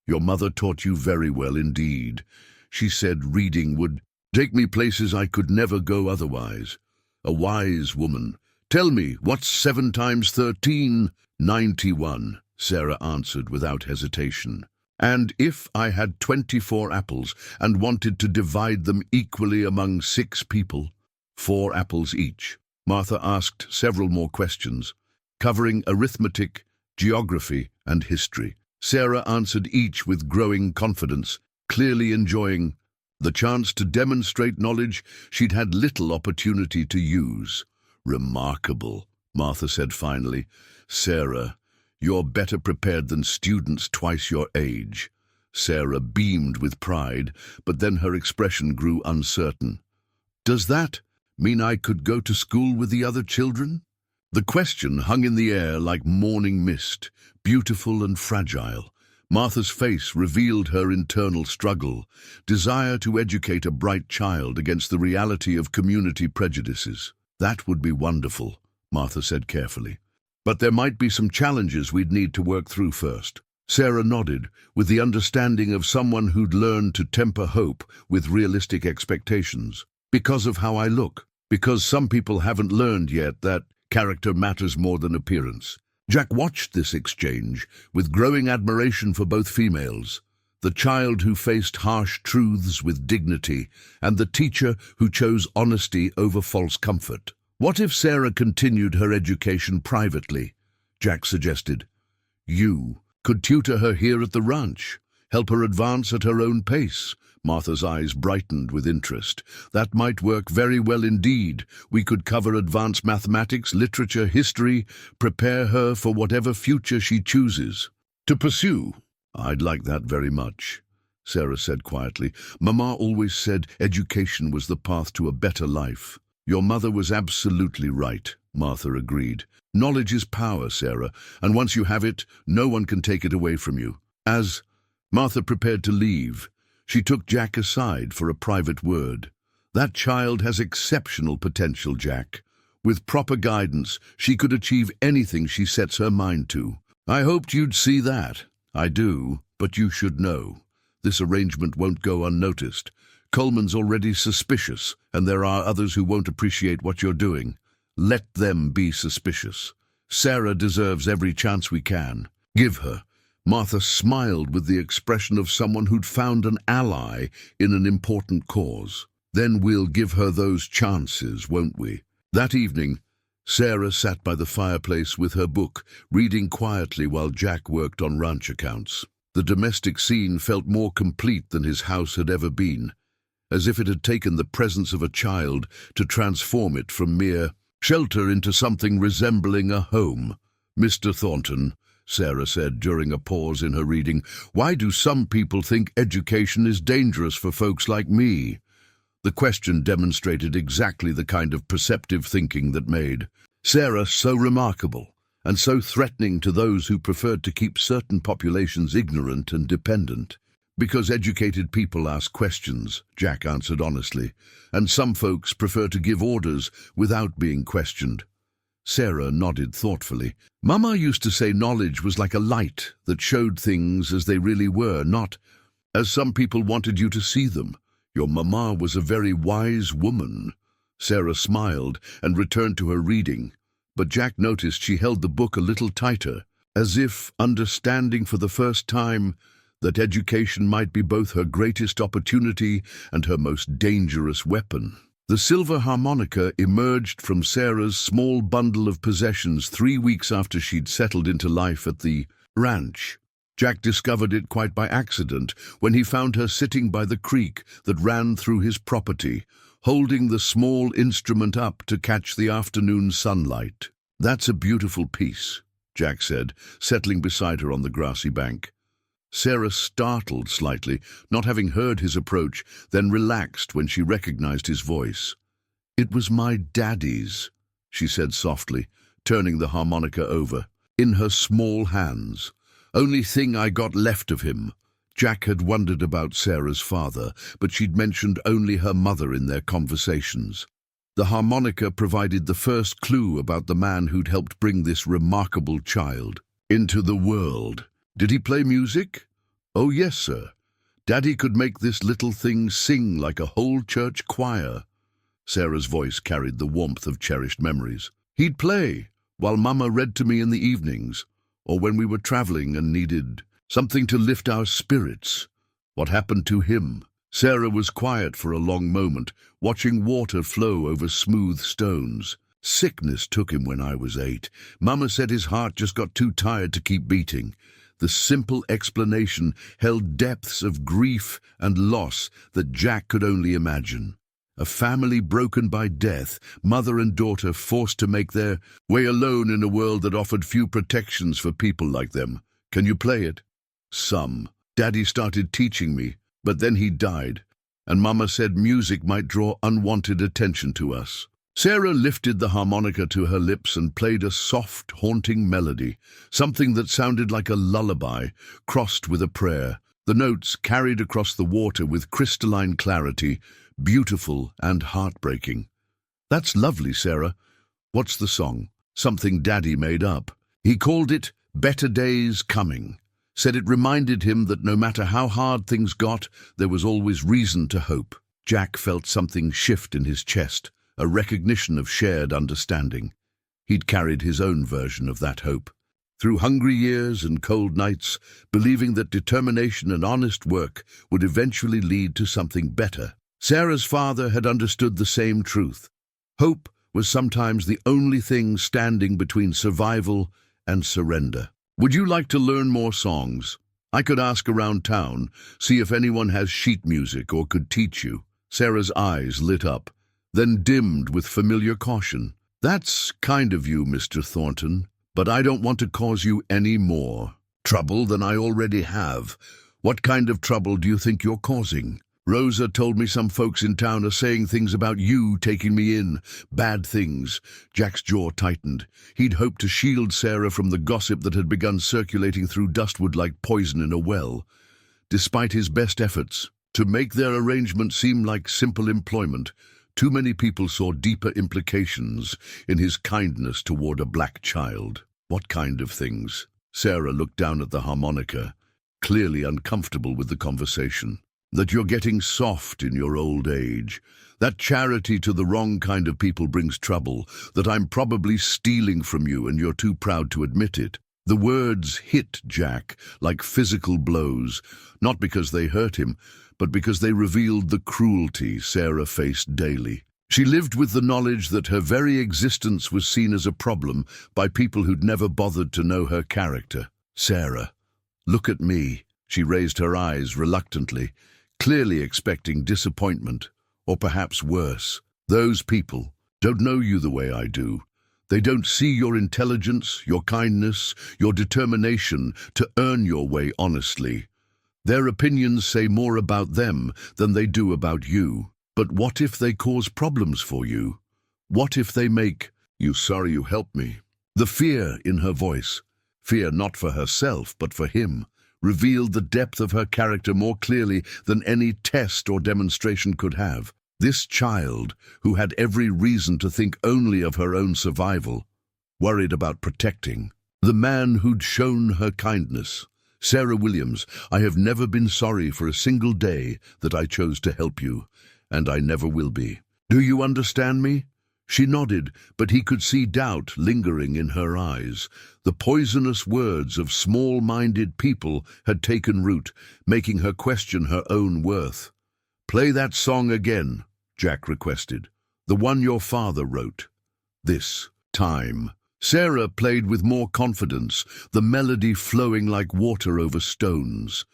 Your mother taught you very well indeed. She said reading would take me places I could never go otherwise. A wise woman. Tell me, what's 7 times 13? 91, Sarah answered without hesitation. "And if I had 24 apples and wanted to divide them equally among 6 people?" 4 apples each. Martha asked several more questions, covering arithmetic, geography, and history. Sarah answered each with growing confidence, clearly enjoying the chance to demonstrate knowledge she'd had little opportunity to use. "Remarkable," Martha said finally. "Sarah, you're better prepared than students twice your age." Sarah beamed with pride, but then her expression grew uncertain. "Does that mean I could go to school with the other children?" The question hung in the air like morning mist, beautiful and fragile. Martha's face revealed her internal struggle, desire to educate a bright child against the reality of community prejudices. "That would be wonderful," Martha said carefully. "But there might be some challenges we'd need to work through first." Sarah nodded, with the understanding of someone who'd learned to temper hope with realistic expectations. "Because of how I look. Because some people haven't learned yet that character matters more than appearance." Jack watched this exchange with growing admiration for both females, the child who faced harsh truths with dignity, and the teacher who chose honesty over false comfort. "What if Sarah continued her education privately?" Jack suggested. "You could tutor her here at the ranch, help her advance at her own pace." Martha's eyes brightened with interest. "That might work very well indeed. We could cover advanced mathematics, literature, history, prepare her for whatever future she chooses to pursue." "I'd like that very much," Sarah said quietly. "Mama always said education was the path to a better life." "Your mother was absolutely right," Martha agreed. "Knowledge is power, Sarah, and once you have it, no one can take it away from you." As Martha prepared to leave, she took Jack aside for a private word. "That child has exceptional potential, Jack. With proper guidance, she could achieve anything she sets her mind to. I hoped you'd see that." "I do, but you should know. This arrangement won't go unnoticed. Coleman's already suspicious, and there are others who won't appreciate what you're doing. Let them be suspicious. Sarah deserves every chance we can. Give her." Martha smiled with the expression of someone who'd found an ally in an important cause. "Then we'll give her those chances, won't we?" That evening, Sarah sat by the fireplace with her book, reading quietly while Jack worked on ranch accounts. The domestic scene felt more complete than his house had ever been, as if it had taken the presence of a child to transform it from mere shelter into something resembling a home. "Mr. Thornton," Sarah said during a pause in her reading, "why do some people think education is dangerous for folks like me?" The question demonstrated exactly the kind of perceptive thinking that made Sarah so remarkable and so threatening to those who preferred to keep certain populations ignorant and dependent. "Because educated people ask questions," Jack answered honestly, "and some folks prefer to give orders without being questioned." Sarah nodded thoughtfully. "Mama used to say knowledge was like a light that showed things as they really were, not as some people wanted you to see them. Your mama was a very wise woman." Sarah smiled and returned to her reading, but Jack noticed she held the book a little tighter, as if understanding for the first time that education might be both her greatest opportunity and her most dangerous weapon. The silver harmonica emerged from Sarah's small bundle of possessions 3 weeks after she'd settled into life at the ranch. Jack discovered it quite by accident when he found her sitting by the creek that ran through his property, holding the small instrument up to catch the afternoon sunlight. "That's a beautiful piece," Jack said, settling beside her on the grassy bank. Sarah startled slightly, not having heard his approach, then relaxed when she recognized his voice. "It was my daddy's," she said softly, turning the harmonica over, in her small hands. "Only thing I got left of him." Jack had wondered about Sarah's father, but she'd mentioned only her mother in their conversations. The harmonica provided the first clue about the man who'd helped bring this remarkable child into the world. "Did he play music?" "Oh, yes, sir. Daddy could make this little thing sing like a whole church choir." Sarah's voice carried the warmth of cherished memories. "He'd play while Mama read to me in the evenings, or when we were traveling and needed something to lift our spirits." "What happened to him?" Sarah was quiet for a long moment, watching water flow over smooth stones. "Sickness took him when I was 8. Mama said his heart just got too tired to keep beating." The simple explanation held depths of grief and loss that Jack could only imagine. A family broken by death, mother and daughter forced to make their way alone in a world that offered few protections for people like them. "Can you play it?" "Some. Daddy started teaching me, but then he died, and Mama said music might draw unwanted attention to us." Sarah lifted the harmonica to her lips and played a soft, haunting melody, something that sounded like a lullaby, crossed with a prayer. The notes carried across the water with crystalline clarity, beautiful and heartbreaking. "That's lovely, Sarah. What's the song?" "Something Daddy made up. He called it Better Days Coming. Said it reminded him that no matter how hard things got, there was always reason to hope." Jack felt something shift in his chest, a recognition of shared understanding. He'd carried his own version of that hope. Through hungry years and cold nights, believing that determination and honest work would eventually lead to something better. Sarah's father had understood the same truth. Hope was sometimes the only thing standing between survival and surrender. "Would you like to learn more songs? I could ask around town, see if anyone has sheet music or could teach you." Sarah's eyes lit up, then dimmed with familiar caution. "That's kind of you, Mr. Thornton, but I don't want to cause you any more trouble than I already have. What kind of trouble do you think you're causing?" "Rosa told me some folks in town are saying things about you taking me in. Bad things." Jack's jaw tightened. He'd hoped to shield Sarah from the gossip that had begun circulating through Dustwood like poison in a well. Despite his best efforts to make their arrangement seem like simple employment, too many people saw deeper implications in his kindness toward a black child. "What kind of things?" Sarah looked down at the harmonica, clearly uncomfortable with the conversation. "That you're getting soft in your old age. That charity to the wrong kind of people brings trouble. That I'm probably stealing from you and you're too proud to admit it." The words hit Jack like physical blows, not because they hurt him, but because they revealed the cruelty Sarah faced daily. She lived with the knowledge that her very existence was seen as a problem by people who'd never bothered to know her character. "Sarah, look at me." She raised her eyes reluctantly, clearly expecting disappointment, or perhaps worse. "Those people don't know you the way I do. They don't see your intelligence, your kindness, your determination to earn your way honestly. Their opinions say more about them than they do about you. But what if they cause problems for you? What if they make you sorry you helped me?" The fear in her voice, fear not for herself but for him, revealed the depth of her character more clearly than any test or demonstration could have. This child, who had every reason to think only of her own survival, worried about protecting the man who'd shown her kindness. "Sarah Williams, I have never been sorry for a single day that I chose to help you, and I never will be. Do you understand me? She nodded, but he could see doubt lingering in her eyes. The poisonous words of small-minded people had taken root, making her question her own worth. "Play that song again," Jack requested. "The one your father wrote. This time." Sarah played with more confidence, the melody flowing like water over stones.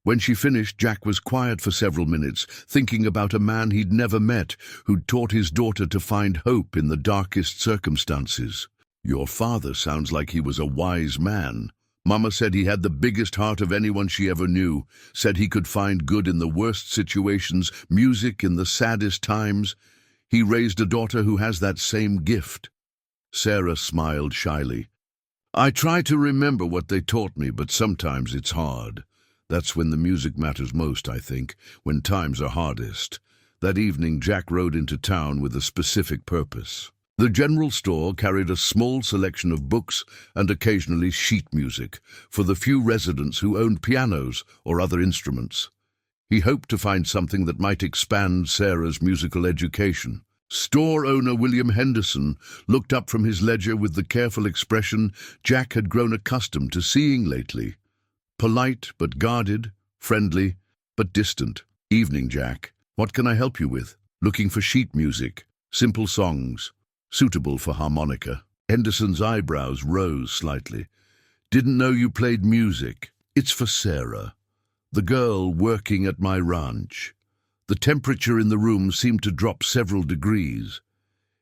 When she finished, Jack was quiet for several minutes, thinking about a man he'd never met, who'd taught his daughter to find hope in the darkest circumstances. "Your father sounds like he was a wise man. Mama said he had the biggest heart of anyone she ever knew, said he could find good in the worst situations, music in the saddest times. He raised a daughter who has that same gift." Sarah smiled shyly. "I try to remember what they taught me, but sometimes it's hard. That's when the music matters most, I think, when times are hardest." That evening, Jack rode into town with a specific purpose. The general store carried a small selection of books and occasionally sheet music for the few residents who owned pianos or other instruments. He hoped to find something that might expand Sarah's musical education. Store owner William Henderson looked up from his ledger with the careful expression Jack had grown accustomed to seeing lately. Polite but guarded, friendly but distant. "Evening, Jack. What can I help you with?" "Looking for sheet music, simple songs, suitable for harmonica." Henderson's eyebrows rose slightly. "Didn't know you played music." "It's for Sarah, the girl working at my ranch." The temperature in the room seemed to drop several degrees.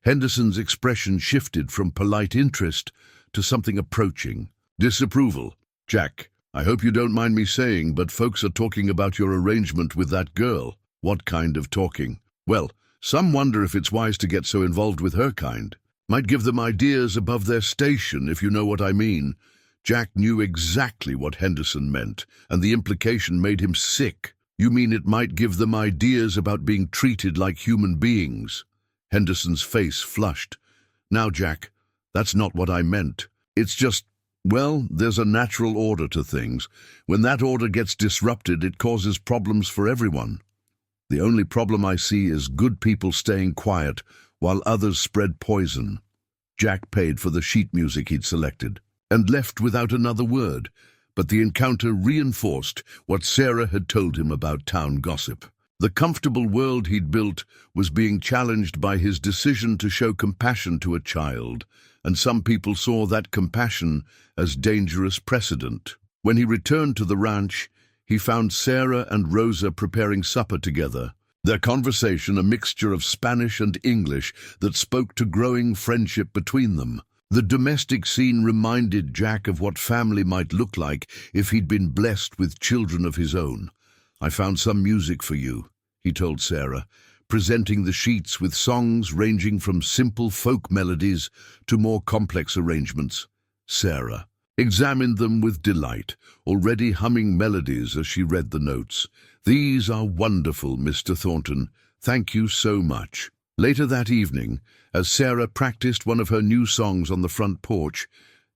Henderson's expression shifted from polite interest to something approaching disapproval. "Jack, I hope you don't mind me saying, but folks are talking about your arrangement with that girl." "What kind of talking?" "Well, some wonder if it's wise to get so involved with her kind. Might give them ideas above their station, if you know what I mean." Jack knew exactly what Henderson meant, and the implication made him sick. "You mean it might give them ideas about being treated like human beings?" Henderson's face flushed. "Now, Jack, that's not what I meant. It's just, well, there's a natural order to things. When that order gets disrupted, it causes problems for everyone. The only problem I see is good people staying quiet while others spread poison." Jack paid for the sheet music he'd selected and left without another word, but the encounter reinforced what Sarah had told him about town gossip. The comfortable world he'd built was being challenged by his decision to show compassion to a child, and some people saw that compassion as dangerous precedent. When he returned to the ranch, he found Sarah and Rosa preparing supper together, their conversation a mixture of Spanish and English that spoke to growing friendship between them. The domestic scene reminded Jack of what family might look like if he'd been blessed with children of his own. "I found some music for you," he told Sarah, presenting the sheets with songs ranging from simple folk melodies to more complex arrangements. Sarah examined them with delight, already humming melodies as she read the notes. "These are wonderful, Mr. Thornton. Thank you so much." Later that evening, as Sarah practiced one of her new songs on the front porch,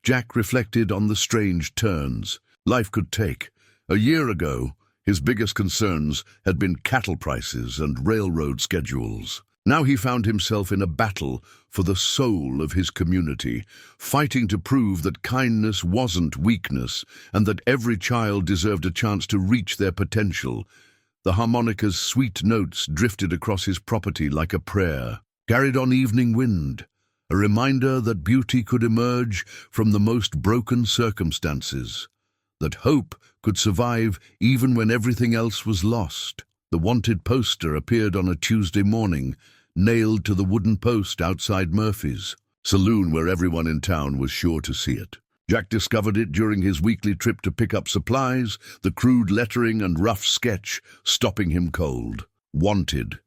Jack reflected on the strange turns life could take. A year ago, his biggest concerns had been cattle prices and railroad schedules. Now he found himself in a battle for the soul of his community, fighting to prove that kindness wasn't weakness and that every child deserved a chance to reach their potential. The harmonica's sweet notes drifted across his property like a prayer, carried on evening wind, a reminder that beauty could emerge from the most broken circumstances, that hope could survive even when everything else was lost. The wanted poster appeared on a Tuesday morning, nailed to the wooden post outside Murphy's Saloon, where everyone in town was sure to see it. Jack discovered it during his weekly trip to pick up supplies, the crude lettering and rough sketch stopping him cold. Wanted.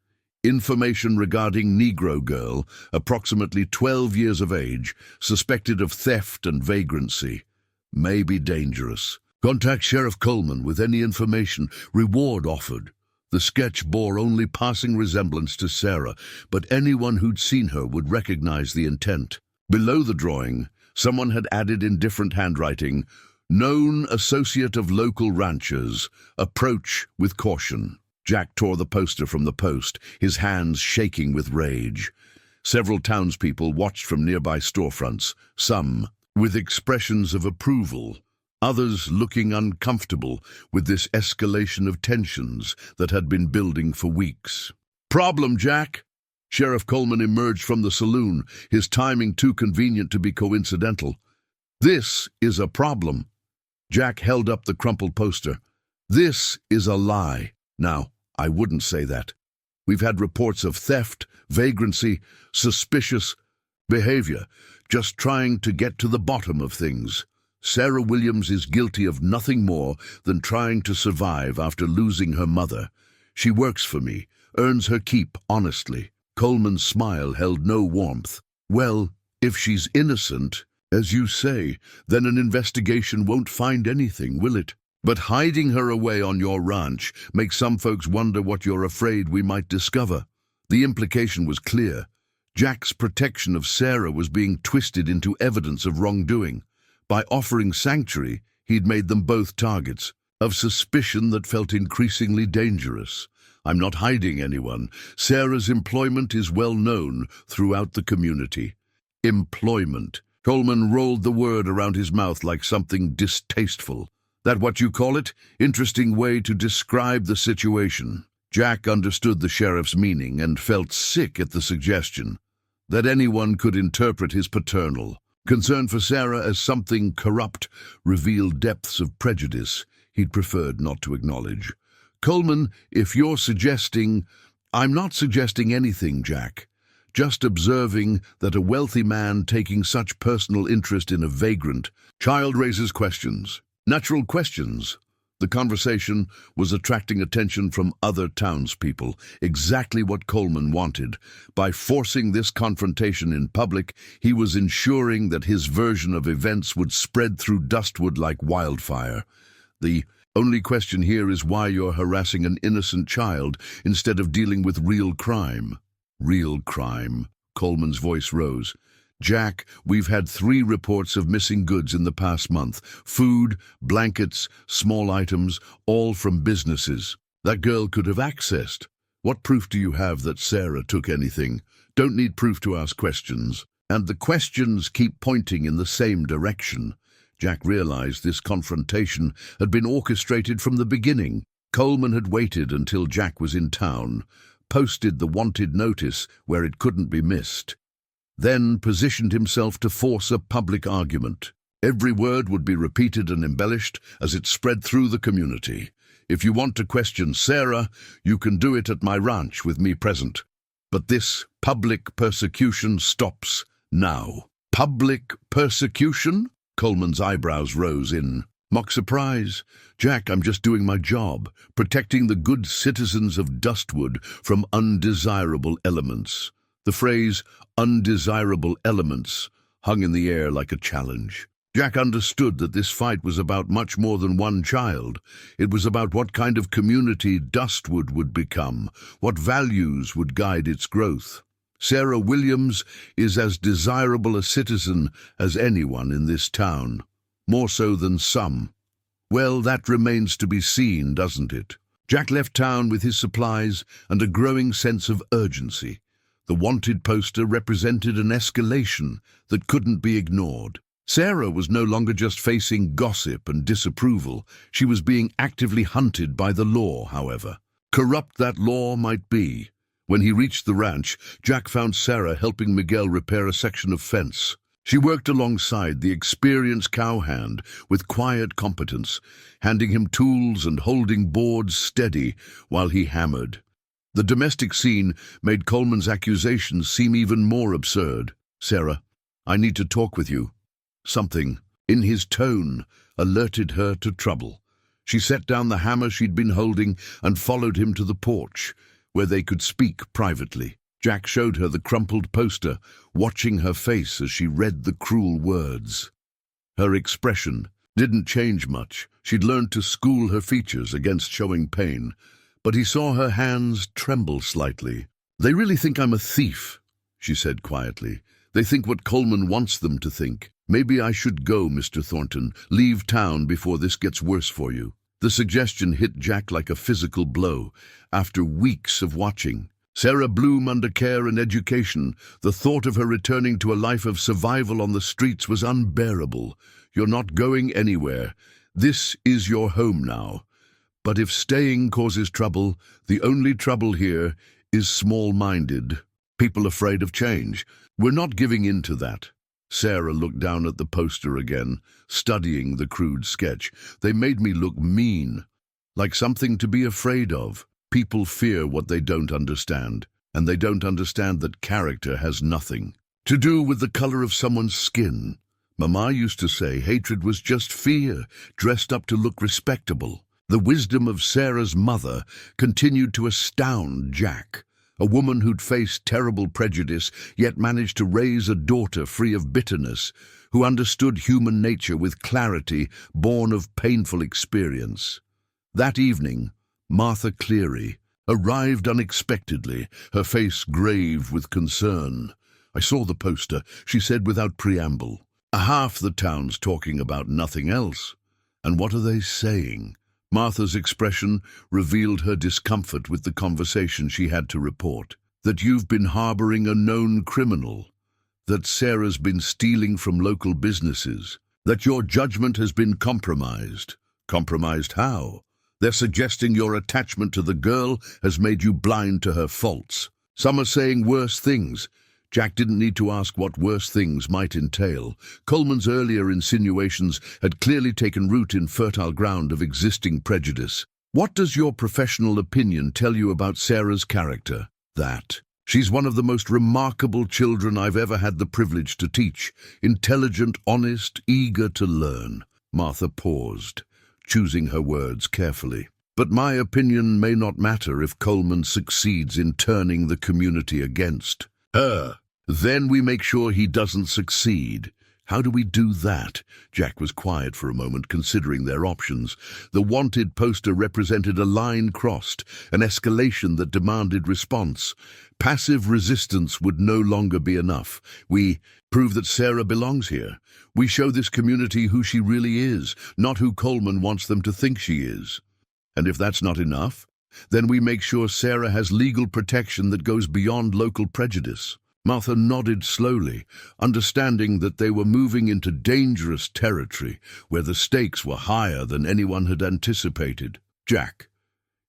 Information regarding Negro girl, approximately 12 years of age, suspected of theft and vagrancy. May be dangerous. Contact Sheriff Coleman with any information. Reward offered. The sketch bore only passing resemblance to Sarah, but anyone who'd seen her would recognize the intent. Below the drawing, someone had added in different handwriting, "Known associate of local ranchers. Approach with caution." Jack tore the poster from the post, his hands shaking with rage. Several townspeople watched from nearby storefronts, some with expressions of approval, others looking uncomfortable with this escalation of tensions that had been building for weeks. "Problem, Jack!" Sheriff Coleman emerged from the saloon, his timing too convenient to be coincidental. "This is a problem." Jack held up the crumpled poster. "This is a lie." "Now, I wouldn't say that. We've had reports of theft, vagrancy, suspicious behavior, just trying to get to the bottom of things. Sarah Williams is guilty of nothing more than trying to survive after losing her mother. She works for me, earns her keep honestly." Coleman's smile held no warmth. "Well, if she's innocent, as you say, then an investigation won't find anything, will it? But hiding her away on your ranch makes some folks wonder what you're afraid we might discover." The implication was clear. Jack's protection of Sarah was being twisted into evidence of wrongdoing. By offering sanctuary, he'd made them both targets of suspicion that felt increasingly dangerous. "I'm not hiding anyone. Sarah's employment is well known throughout the community." Employment. Coleman rolled the word around his mouth like something distasteful. "That what you call it? Interesting way to describe the situation." Jack understood the sheriff's meaning and felt sick at the suggestion that anyone could interpret his paternal concern for Sarah as something corrupt revealed depths of prejudice he'd preferred not to acknowledge. "Coleman, if you're suggesting—" "I'm not suggesting anything, Jack. Just observing that a wealthy man taking such personal interest in a vagrant child raises questions. Natural questions." The conversation was attracting attention from other townspeople, exactly what Coleman wanted. By forcing this confrontation in public, he was ensuring that his version of events would spread through Dustwood like wildfire. "The only question here is why you're harassing an innocent child instead of dealing with real crime." "Real crime." Coleman's voice rose. "Jack, we've had 3 reports of missing goods in the past month. Food, blankets, small items, all from businesses that girl could have accessed. What proof do you have that Sarah took anything?" "Don't need proof to ask questions." And the questions keep pointing in the same direction. Jack realized this confrontation had been orchestrated from the beginning. Coleman had waited until Jack was in town, posted the wanted notice where it couldn't be missed, then positioned himself to force a public argument. Every word would be repeated and embellished as it spread through the community. "If you want to question Sarah, you can do it at my ranch with me present. But this public persecution stops now." "Public persecution?" Coleman's eyebrows rose in mock surprise. "Jack, I'm just doing my job, protecting the good citizens of Dustwood from undesirable elements." The phrase, "undesirable elements," hung in the air like a challenge. Jack understood that this fight was about much more than one child. It was about what kind of community Dustwood would become, what values would guide its growth. Sarah Williams is as desirable a citizen as anyone in this town. More so than some. Well, that remains to be seen, doesn't it? Jack left town with his supplies and a growing sense of urgency. The wanted poster represented an escalation that couldn't be ignored. Sarah was no longer just facing gossip and disapproval. She was being actively hunted by the law, however. Corrupt that law might be. When he reached the ranch, Jack found Sarah helping Miguel repair a section of fence. She worked alongside the experienced cowhand with quiet competence, handing him tools and holding boards steady while he hammered. The domestic scene made Coleman's accusations seem even more absurd. "Sarah, I need to talk with you." Something in his tone alerted her to trouble. She set down the hammer she'd been holding and followed him to the porch, where they could speak privately. Jack showed her the crumpled poster, watching her face as she read the cruel words. Her expression didn't change much. She'd learned to school her features against showing pain, but he saw her hands tremble slightly. "They really think I'm a thief," she said quietly. "They think what Coleman wants them to think. Maybe I should go, Mr. Thornton. Leave town before this gets worse for you." The suggestion hit Jack like a physical blow. After weeks of watching Sarah Bloom under care and education. The thought of her returning to a life of survival on the streets was unbearable. You're not going anywhere. This is your home now. But if staying causes trouble, the only trouble here is small-minded. People afraid of change. We're not giving in to that. Sarah looked down at the poster again, studying the crude sketch. They made me look mean, like something to be afraid of. People fear what they don't understand, and they don't understand that character has nothing to do with the color of someone's skin. Mama used to say hatred was just fear, dressed up to look respectable. The wisdom of Sarah's mother continued to astound Jack, a woman who'd faced terrible prejudice, yet managed to raise a daughter free of bitterness, who understood human nature with clarity born of painful experience. That evening, Martha Cleary arrived unexpectedly, her face grave with concern. "I saw the poster," she said without preamble. "Half the town's talking about nothing else. And what are they saying?" Martha's expression revealed her discomfort with the conversation she had to report. "That you've been harboring a known criminal, that Sarah's been stealing from local businesses, that your judgment has been compromised." Compromised how? They're suggesting your attachment to the girl has made you blind to her faults. Some are saying worse things. Jack didn't need to ask what worse things might entail. Coleman's earlier insinuations had clearly taken root in fertile ground of existing prejudice. "What does your professional opinion tell you about Sarah's character?" "That she's one of the most remarkable children I've ever had the privilege to teach. Intelligent, honest, eager to learn." Martha paused, choosing her words carefully. "But my opinion may not matter if Coleman succeeds in turning the community against her. Then we make sure he doesn't succeed." "How do we do that?" Jack was quiet for a moment, considering their options. The wanted poster represented a line crossed, an escalation that demanded response. Passive resistance would no longer be enough. We prove that Sarah belongs here. We show this community who she really is, not who Coleman wants them to think she is. And if that's not enough, then we make sure Sarah has legal protection that goes beyond local prejudice. Martha nodded slowly, understanding that they were moving into dangerous territory where the stakes were higher than anyone had anticipated. "Jack,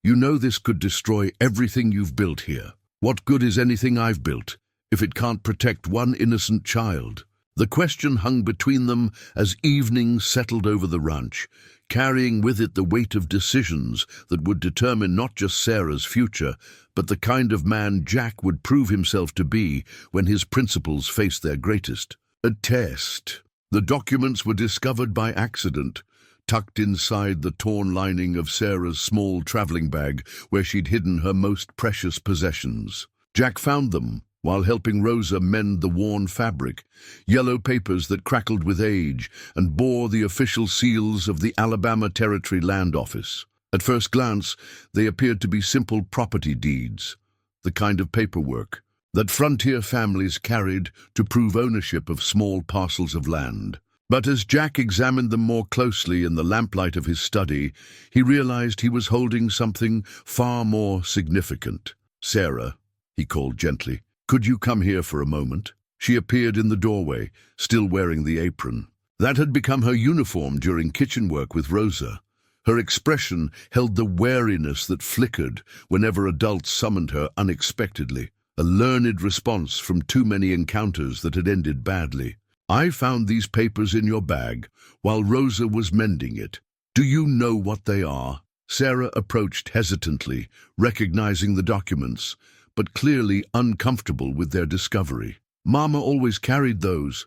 you know this could destroy everything you've built here. What good is anything I've built if it can't protect one innocent child?" The question hung between them as evening settled over the ranch, carrying with it the weight of decisions that would determine not just Sarah's future, but the kind of man Jack would prove himself to be when his principles faced their greatest a test. The documents were discovered by accident, tucked inside the torn lining of Sarah's small traveling bag where she'd hidden her most precious possessions. Jack found them while helping Rosa mend the worn fabric, yellow papers that crackled with age and bore the official seals of the Alabama Territory Land Office. At first glance, they appeared to be simple property deeds, the kind of paperwork that frontier families carried to prove ownership of small parcels of land. But as Jack examined them more closely in the lamplight of his study, he realized he was holding something far more significant. "Sarah," he called gently, "could you come here for a moment?" She appeared in the doorway, still wearing the apron. That had become her uniform during kitchen work with Rosa. Her expression held the wariness that flickered whenever adults summoned her unexpectedly, a learned response from too many encounters that had ended badly. "I found these papers in your bag while Rosa was mending it. Do you know what they are?" Sarah approached hesitantly, recognizing the documents, but clearly uncomfortable with their discovery. "Mama always carried those.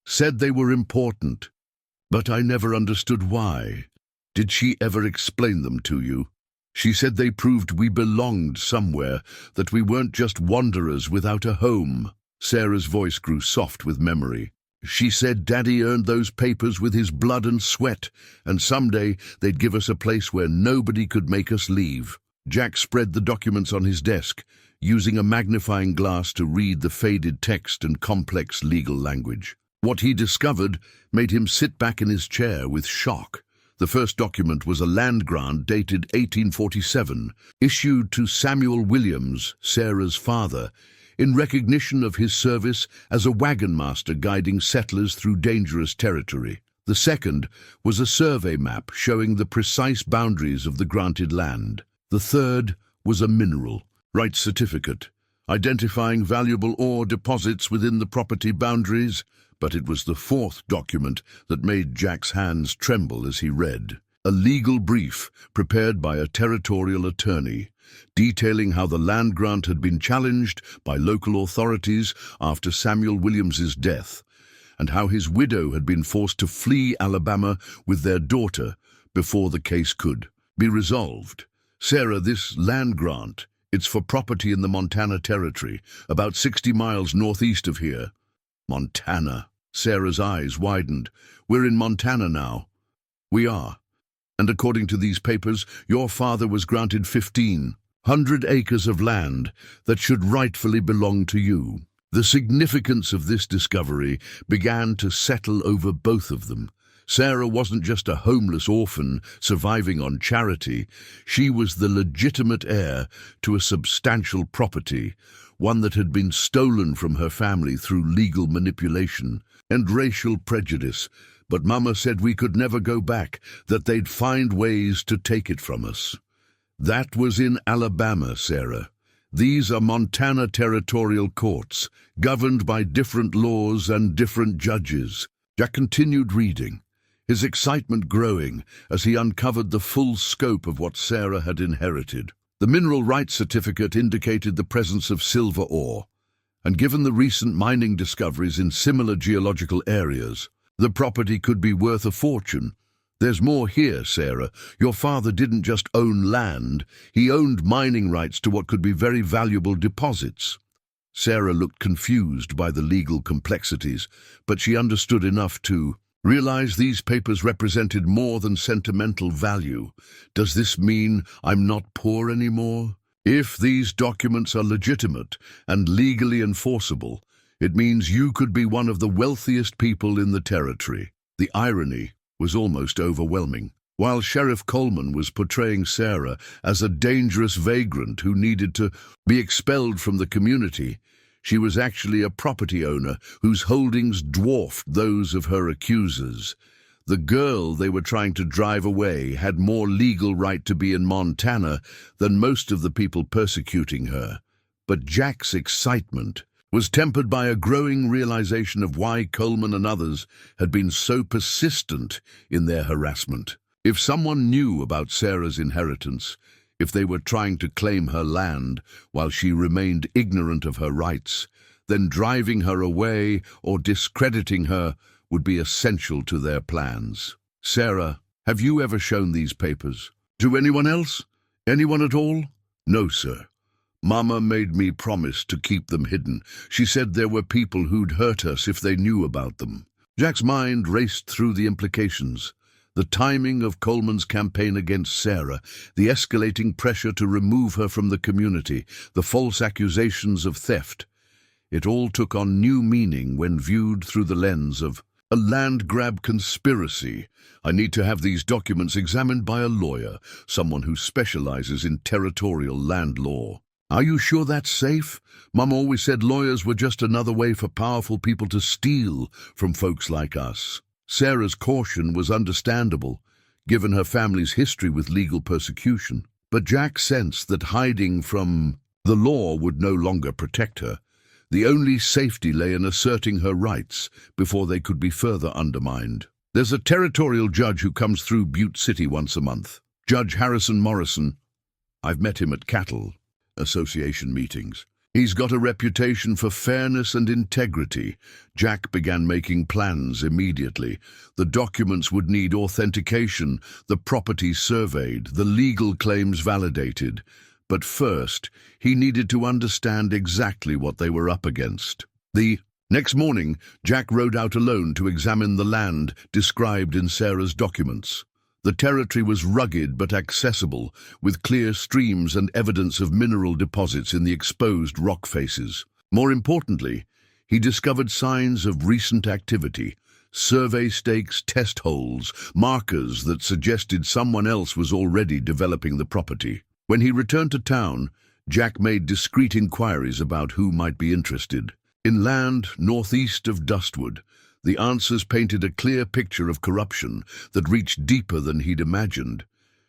Said they were important. But I never understood why. Did she ever explain them to you?" "She said they proved we belonged somewhere, that we weren't just wanderers without a home." Sarah's voice grew soft with memory. "She said Daddy earned those papers with his blood and sweat, and someday they'd give us a place where nobody could make us leave." Jack spread the documents on his desk, using a magnifying glass to read the faded text and complex legal language. What he discovered made him sit back in his chair with shock. The first document was a land grant dated 1847, issued to Samuel Williams, Sarah's father, in recognition of his service as a wagon master guiding settlers through dangerous territory. The second was a survey map showing the precise boundaries of the granted land. The third was a mineral rights certificate, identifying valuable ore deposits within the property boundaries, but it was the fourth document that made Jack's hands tremble as he read. A legal brief prepared by a territorial attorney, detailing how the land grant had been challenged by local authorities after Samuel Williams's death, and how his widow had been forced to flee Alabama with their daughter before the case could be resolved. Sarah, this land grant, it's for property in the Montana Territory, about 60 miles northeast of here. Montana. Sarah's eyes widened. We're in Montana now. We are. And according to these papers, your father was granted 1,500 acres of land that should rightfully belong to you. The significance of this discovery began to settle over both of them. Sarah wasn't just a homeless orphan surviving on charity. She was the legitimate heir to a substantial property, one that had been stolen from her family through legal manipulation and racial prejudice. But Mama said we could never go back, that they'd find ways to take it from us. That was in Alabama, Sarah. These are Montana territorial courts, governed by different laws and different judges. Jack continued reading, his excitement growing as he uncovered the full scope of what Sarah had inherited. The mineral rights certificate indicated the presence of silver ore, and given the recent mining discoveries in similar geological areas, the property could be worth a fortune. There's more here, Sarah. Your father didn't just own land, he owned mining rights to what could be very valuable deposits. Sarah looked confused by the legal complexities, but she understood enough to realize these papers represented more than sentimental value. Does this mean I'm not poor anymore? If these documents are legitimate and legally enforceable, it means you could be one of the wealthiest people in the territory. The irony was almost overwhelming. While Sheriff Coleman was portraying Sarah as a dangerous vagrant who needed to be expelled from the community, she was actually a property owner whose holdings dwarfed those of her accusers. The girl they were trying to drive away had more legal right to be in Montana than most of the people persecuting her. But Jack's excitement was tempered by a growing realization of why Coleman and others had been so persistent in their harassment. If someone knew about Sarah's inheritance, if they were trying to claim her land while she remained ignorant of her rights, then driving her away or discrediting her would be essential to their plans. Sarah, have you ever shown these papers? To anyone else? Anyone at all? No, sir. Mama made me promise to keep them hidden. She said there were people who'd hurt us if they knew about them. Jack's mind raced through the implications. The timing of Coleman's campaign against Sarah, the escalating pressure to remove her from the community, the false accusations of theft. It all took on new meaning when viewed through the lens of a land grab conspiracy. I need to have these documents examined by a lawyer, someone who specializes in territorial land law. Are you sure that's safe? Mum always said lawyers were just another way for powerful people to steal from folks like us. Sarah's caution was understandable, given her family's history with legal persecution. But Jack sensed that hiding from the law would no longer protect her. The only safety lay in asserting her rights before they could be further undermined. There's a territorial judge who comes through Butte City once a month. Judge Harrison Morrison. I've met him at cattle association meetings. He's got a reputation for fairness and integrity. Jack began making plans immediately. The documents would need authentication, the property surveyed, the legal claims validated. But first, he needed to understand exactly what they were up against. The next morning, Jack rode out alone to examine the land described in Sarah's documents. The territory was rugged but accessible, with clear streams and evidence of mineral deposits in the exposed rock faces. More importantly, he discovered signs of recent activity, survey stakes, test holes, markers that suggested someone else was already developing the property. When he returned to town, Jack made discreet inquiries about who might be interested. In land northeast of Dustwood, the answers painted a clear picture of corruption that reached deeper than he'd imagined.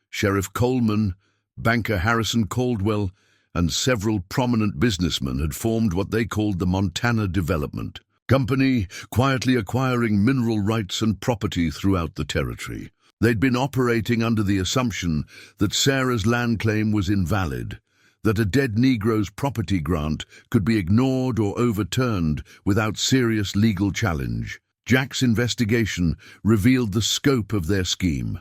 Sheriff Coleman, banker Harrison Caldwell, and several prominent businessmen had formed what they called the Montana Development Company, quietly acquiring mineral rights and property throughout the territory. They'd been operating under the assumption that Sarah's land claim was invalid, that a dead Negro's property grant could be ignored or overturned without serious legal challenge. Jack's investigation revealed the scope of their scheme.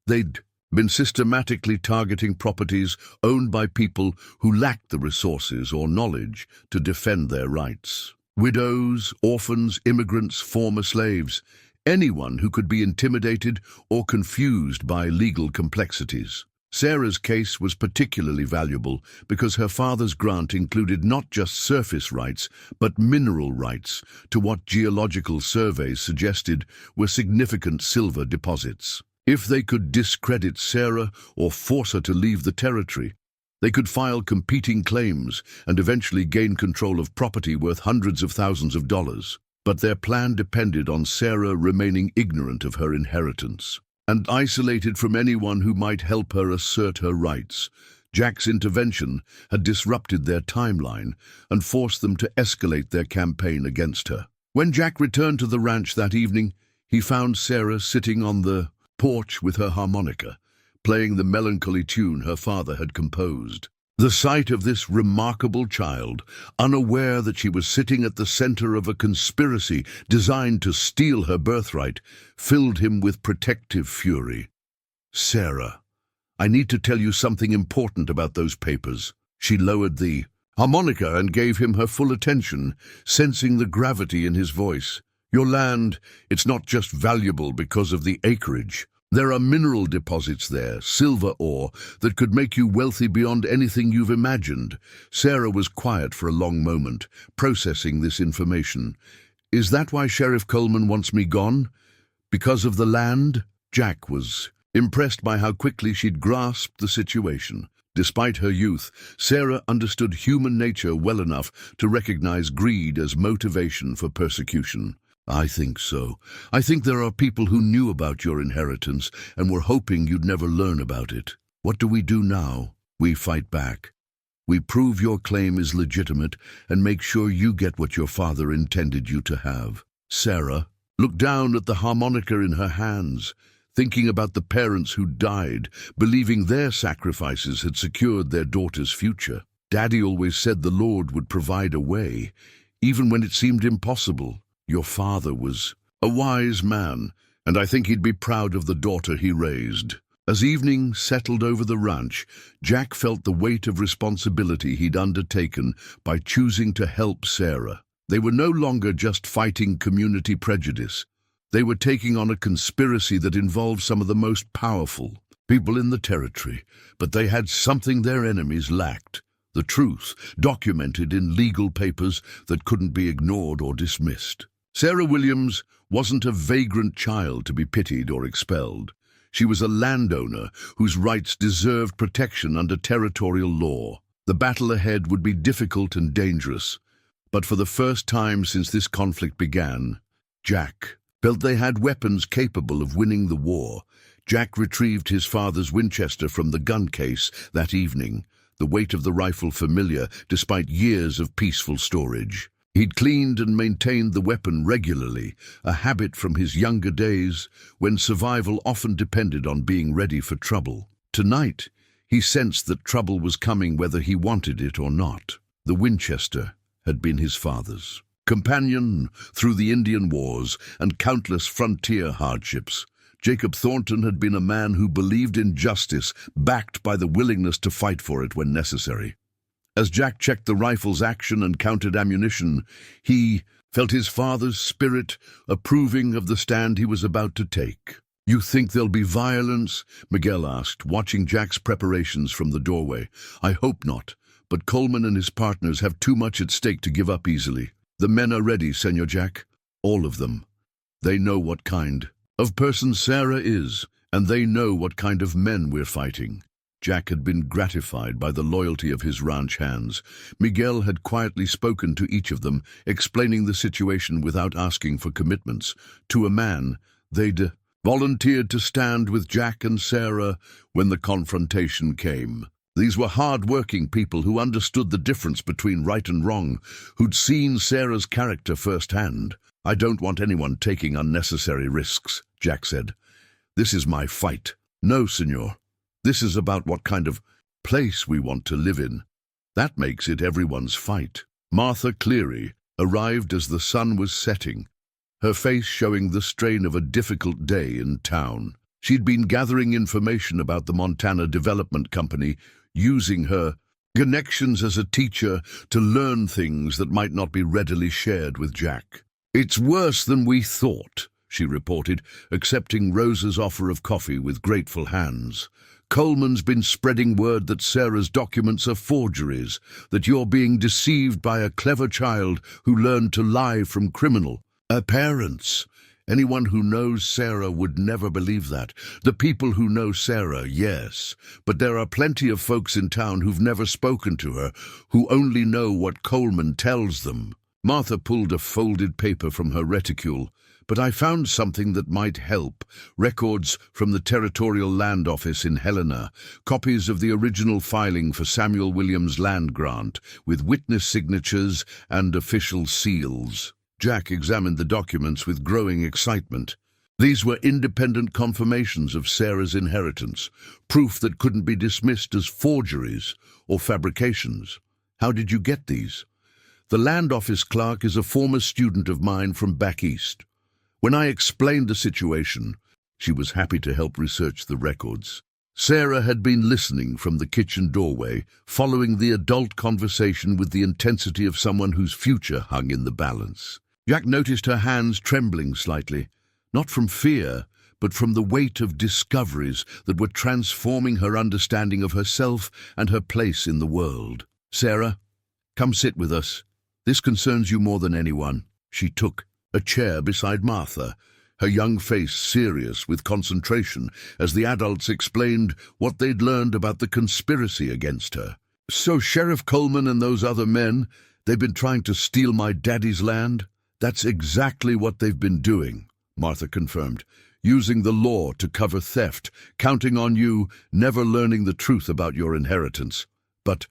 They'd been systematically targeting properties owned by people who lacked the resources or knowledge to defend their rights. Widows, orphans, immigrants, former slaves, anyone who could be intimidated or confused by legal complexities. Sarah's case was particularly valuable because her father's grant included not just surface rights, but mineral rights to what geological surveys suggested were significant silver deposits. If they could discredit Sarah or force her to leave the territory, they could file competing claims and eventually gain control of property worth hundreds of thousands of dollars. But their plan depended on Sarah remaining ignorant of her inheritance and isolated from anyone who might help her assert her rights. Jack's intervention had disrupted their timeline and forced them to escalate their campaign against her. When Jack returned to the ranch that evening, he found Sarah sitting on the porch with her harmonica, playing the melancholy tune her father had composed. The sight of this remarkable child, unaware that she was sitting at the center of a conspiracy designed to steal her birthright, filled him with protective fury. "Sarah, I need to tell you something important about those papers." She lowered the harmonica and gave him her full attention, sensing the gravity in his voice. "Your land, it's not just valuable because of the acreage. There are mineral deposits there, silver ore, that could make you wealthy beyond anything you've imagined." Sarah was quiet for a long moment, processing this information. "Is that why Sheriff Coleman wants me gone? Because of the land?" Jack was impressed by how quickly she'd grasped the situation. Despite her youth, Sarah understood human nature well enough to recognize greed as motivation for persecution. "I think so. I think there are people who knew about your inheritance and were hoping you'd never learn about it. What do we do now? We fight back. We prove your claim is legitimate and make sure you get what your father intended you to have." Sarah looked down at the harmonica in her hands, thinking about the parents who died, believing their sacrifices had secured their daughter's future. "Daddy always said the Lord would provide a way, even when it seemed impossible. Your father was a wise man, and I think he'd be proud of the daughter he raised." As evening settled over the ranch, Jack felt the weight of responsibility he'd undertaken by choosing to help Sarah. They were no longer just fighting community prejudice. They were taking on a conspiracy that involved some of the most powerful people in the territory, but they had something their enemies lacked: the truth, documented in legal papers that couldn't be ignored or dismissed. Sarah Williams wasn't a vagrant child to be pitied or expelled. She was a landowner whose rights deserved protection under territorial law. The battle ahead would be difficult and dangerous, but for the first time since this conflict began, Jack felt they had weapons capable of winning the war. Jack retrieved his father's Winchester from the gun case that evening, the weight of the rifle familiar despite years of peaceful storage. He'd cleaned and maintained the weapon regularly, a habit from his younger days when survival often depended on being ready for trouble. Tonight, he sensed that trouble was coming whether he wanted it or not. The Winchester had been his father's companion through the Indian Wars and countless frontier hardships. Jacob Thornton had been a man who believed in justice, backed by the willingness to fight for it when necessary. As Jack checked the rifle's action and counted ammunition, he felt his father's spirit approving of the stand he was about to take. "You think there'll be violence?" Miguel asked, watching Jack's preparations from the doorway. "I hope not, but Coleman and his partners have too much at stake to give up easily." "The men are ready, Senor Jack. All of them." They know what kind of person Sarah is, and they know what kind of men we're fighting. Jack had been gratified by the loyalty of his ranch hands. Miguel had quietly spoken to each of them, explaining the situation without asking for commitments. To a man, they'd volunteered to stand with Jack and Sarah when the confrontation came. These were hard-working people who understood the difference between right and wrong, who'd seen Sarah's character firsthand. "I don't want anyone taking unnecessary risks," Jack said. "This is my fight." "No, senor. This is about what kind of place we want to live in. That makes it everyone's fight." Martha Cleary arrived as the sun was setting, her face showing the strain of a difficult day in town. She'd been gathering information about the Montana Development Company, using her connections as a teacher to learn things that might not be readily shared with Jack. "It's worse than we thought," she reported, accepting Rose's offer of coffee with grateful hands. "Coleman's been spreading word that Sarah's documents are forgeries, that you're being deceived by a clever child who learned to lie from criminal parents. Anyone who knows Sarah would never believe that. The people who know Sarah, yes, but there are plenty of folks in town who've never spoken to her, who only know what Coleman tells them." Martha pulled a folded paper from her reticule. "But I found something that might help. Records from the Territorial Land Office in Helena, copies of the original filing for Samuel Williams' land grant, with witness signatures and official seals." Jack examined the documents with growing excitement. These were independent confirmations of Sarah's inheritance, proof that couldn't be dismissed as forgeries or fabrications. "How did you get these?" "The land office clerk is a former student of mine from back east. When I explained the situation, she was happy to help research the records." Sarah had been listening from the kitchen doorway, following the adult conversation with the intensity of someone whose future hung in the balance. Jack noticed her hands trembling slightly, not from fear, but from the weight of discoveries that were transforming her understanding of herself and her place in the world. "Sarah, come sit with us. This concerns you more than anyone." She took a chair beside Martha, her young face serious with concentration as the adults explained what they'd learned about the conspiracy against her. "So Sheriff Coleman and those other men, they've been trying to steal my daddy's land?" "That's exactly what they've been doing," Martha confirmed, "using the law to cover theft, counting on you never learning the truth about your inheritance." "But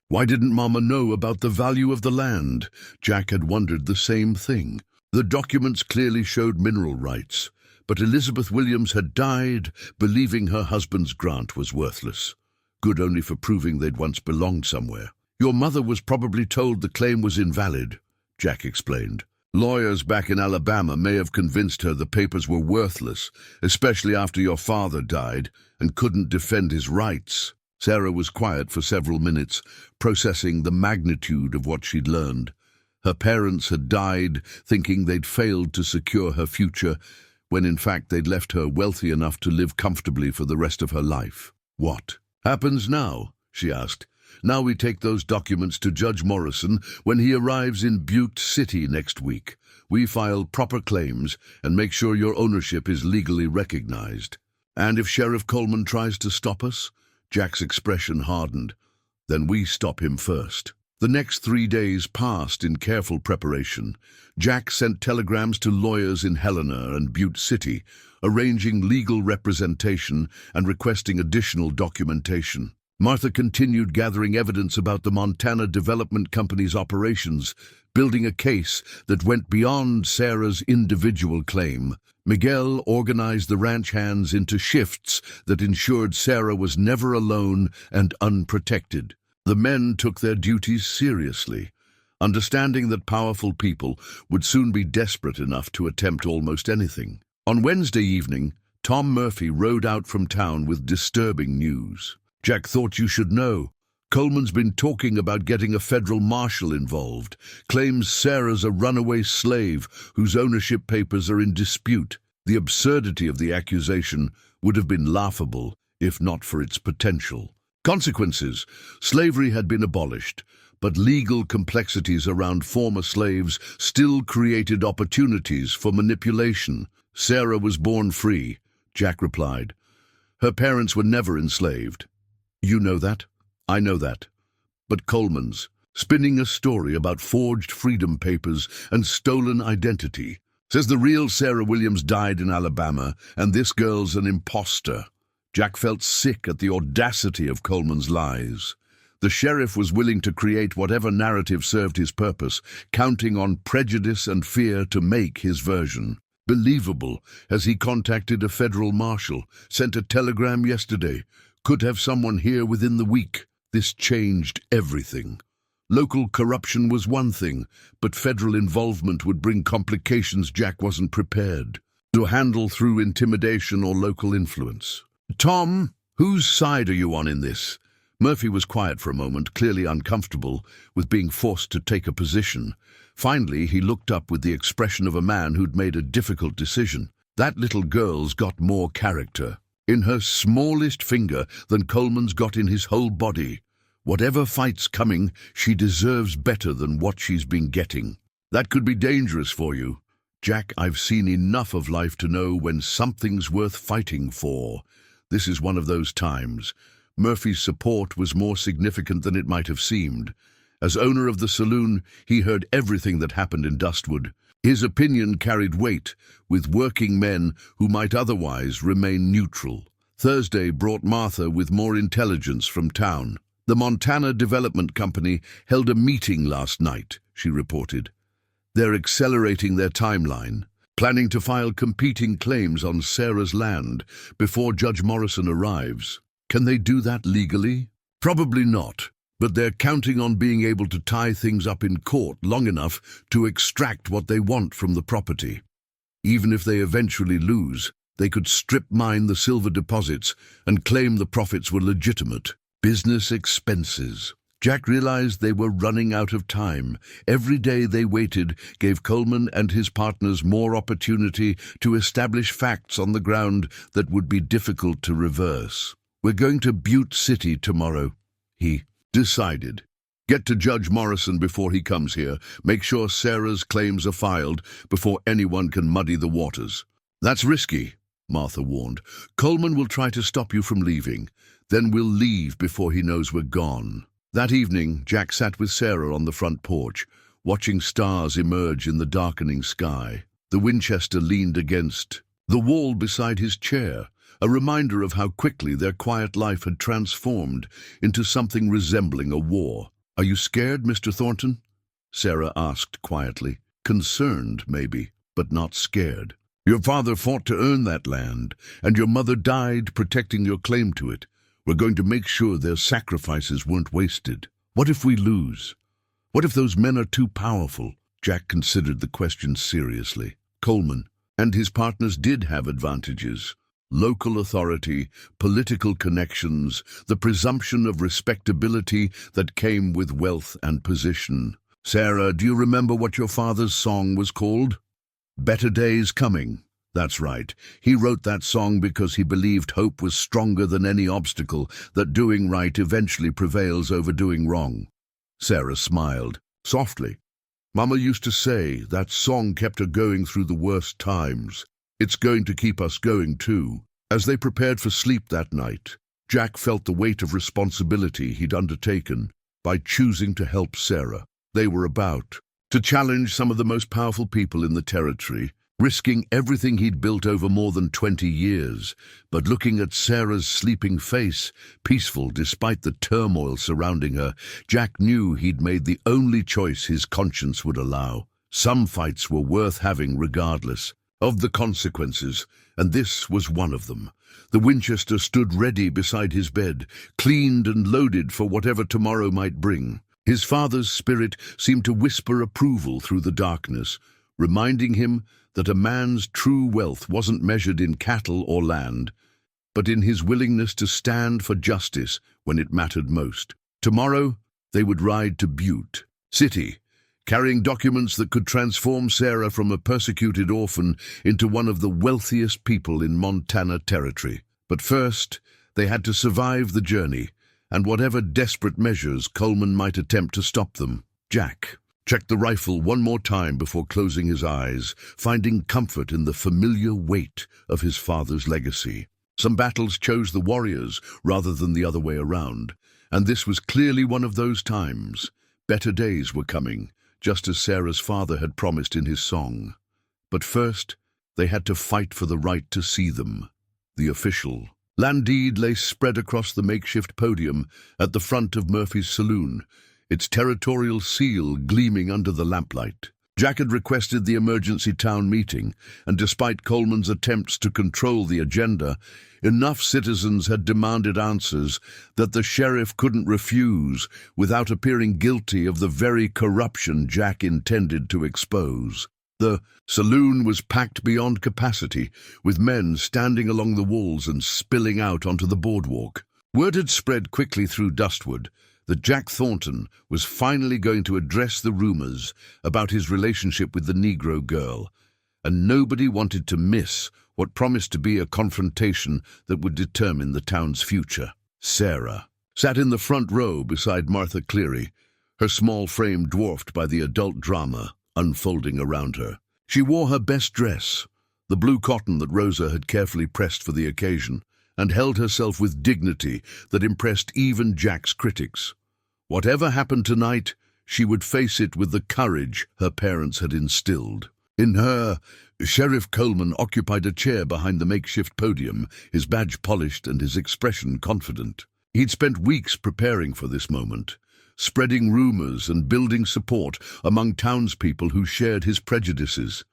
why didn't Mama know about the value of the land?" Jack had wondered the same thing. The documents clearly showed mineral rights, but Elizabeth Williams had died believing her husband's grant was worthless, good only for proving they'd once belonged somewhere. "Your mother was probably told the claim was invalid," Jack explained. "Lawyers back in Alabama may have convinced her the papers were worthless, especially after your father died and couldn't defend his rights." Sarah was quiet for several minutes, processing the magnitude of what she'd learned. Her parents had died thinking they'd failed to secure her future, when in fact they'd left her wealthy enough to live comfortably for the rest of her life. "What happens now?" she asked. "Now we take those documents to Judge Morrison when he arrives in Butte City next week. We file proper claims and make sure your ownership is legally recognized." "And if Sheriff Coleman tries to stop us?" Jack's expression hardened. "Then we stop him first." The next 3 days passed in careful preparation. Jack sent telegrams to lawyers in Helena and Butte City, arranging legal representation and requesting additional documentation. Martha continued gathering evidence about the Montana Development Company's operations, building a case that went beyond Sarah's individual claim. Miguel organized the ranch hands into shifts that ensured Sarah was never alone and unprotected. The men took their duties seriously, understanding that powerful people would soon be desperate enough to attempt almost anything. On Wednesday evening, Tom Murphy rode out from town with disturbing news. "Jack thought you should know. Coleman's been talking about getting a federal marshal involved, claims Sarah's a runaway slave whose ownership papers are in dispute." The absurdity of the accusation would have been laughable if not for its potential consequences. Slavery had been abolished, but legal complexities around former slaves still created opportunities for manipulation. Sarah was born free, Jack replied. Her parents were never enslaved. You know that? I know that. But Coleman's, spinning a story about forged freedom papers and stolen identity, says the real Sarah Williams died in Alabama and this girl's an imposter. Jack felt sick at the audacity of Coleman's lies. The sheriff was willing to create whatever narrative served his purpose, counting on prejudice and fear to make his version believable, as he contacted a federal marshal, sent a telegram yesterday, could have someone here within the week. This changed everything. Local corruption was one thing, but federal involvement would bring complications Jack wasn't prepared to handle through intimidation or local influence. Tom, whose side are you on in this? Murphy was quiet for a moment, clearly uncomfortable with being forced to take a position. Finally, he looked up with the expression of a man who'd made a difficult decision. That little girl's got more character in her smallest finger than Coleman's got in his whole body. Whatever fight's coming, she deserves better than what she's been getting. That could be dangerous for you. Jack, I've seen enough of life to know when something's worth fighting for. This is one of those times. Murphy's support was more significant than it might have seemed. As owner of the Saloon, he heard everything that happened in Dustwood. His opinion carried weight with working men who might otherwise remain neutral. Thursday brought Martha with more intelligence from town. The Montana Development Company held a meeting last night, she reported. They're accelerating their timeline, planning to file competing claims on Sarah's land before Judge Morrison arrives. Can they do that legally? Probably not, but they're counting on being able to tie things up in court long enough to extract what they want from the property. Even if they eventually lose, they could strip mine the silver deposits and claim the profits were legitimate. Business expenses. Jack realized they were running out of time. Every day they waited gave Coleman and his partners more opportunity to establish facts on the ground that would be difficult to reverse. We're going to Butte City tomorrow, he decided. Get to Judge Morrison before he comes here. Make sure Sarah's claims are filed before anyone can muddy the waters. That's risky, Martha warned. Coleman will try to stop you from leaving. Then we'll leave before he knows we're gone. That evening, Jack sat with Sarah on the front porch, watching stars emerge in the darkening sky. The Winchester leaned against the wall beside his chair, a reminder of how quickly their quiet life had transformed into something resembling a war. Are you scared, Mr. Thornton? Sarah asked quietly. Concerned, maybe, but not scared. Your father fought to earn that land, and your mother died protecting your claim to it. We're going to make sure their sacrifices weren't wasted. What if we lose? What if those men are too powerful? Jack considered the question seriously. Coleman and his partners did have advantages. Local authority, political connections, the presumption of respectability that came with wealth and position. Sarah, do you remember what your father's song was called? Better Days Coming. That's right. He wrote that song because he believed hope was stronger than any obstacle, that doing right eventually prevails over doing wrong. Sarah smiled, softly. Mama used to say that song kept her going through the worst times. It's going to keep us going too. As they prepared for sleep that night, Jack felt the weight of responsibility he'd undertaken by choosing to help Sarah. They were about to challenge some of the most powerful people in the territory, risking everything he'd built over more than 20 years. But looking at Sarah's sleeping face, peaceful despite the turmoil surrounding her, Jack knew he'd made the only choice his conscience would allow. Some fights were worth having regardless of the consequences, and this was one of them. The Winchester stood ready beside his bed, cleaned and loaded for whatever tomorrow might bring. His father's spirit seemed to whisper approval through the darkness, reminding him that a man's true wealth wasn't measured in cattle or land, but in his willingness to stand for justice when it mattered most. Tomorrow, they would ride to Butte City, carrying documents that could transform Sarah from a persecuted orphan into one of the wealthiest people in Montana territory. But first, they had to survive the journey and whatever desperate measures Coleman might attempt to stop them. Jack checked the rifle one more time before closing his eyes, finding comfort in the familiar weight of his father's legacy. Some battles chose the warriors rather than the other way around, and this was clearly one of those times. Better days were coming, just as Sarah's father had promised in his song. But first, they had to fight for the right to see them. The official land deed lay spread across the makeshift podium at the front of Murphy's Saloon, its territorial seal gleaming under the lamplight. Jack had requested the emergency town meeting, and despite Coleman's attempts to control the agenda, enough citizens had demanded answers that the sheriff couldn't refuse without appearing guilty of the very corruption Jack intended to expose. The saloon was packed beyond capacity, with men standing along the walls and spilling out onto the boardwalk. Word had spread quickly through Dustwood that Jack Thornton was finally going to address the rumors about his relationship with the Negro girl, and nobody wanted to miss what promised to be a confrontation that would determine the town's future. Sarah sat in the front row beside Martha Cleary, her small frame dwarfed by the adult drama unfolding around her. She wore her best dress, the blue cotton that Rosa had carefully pressed for the occasion, and held herself with dignity that impressed even Jack's critics. Whatever happened tonight, she would face it with the courage her parents had instilled. In her, Sheriff Coleman occupied a chair behind the makeshift podium, his badge polished and his expression confident. He'd spent weeks preparing for this moment, spreading rumors and building support among townspeople who shared his prejudices.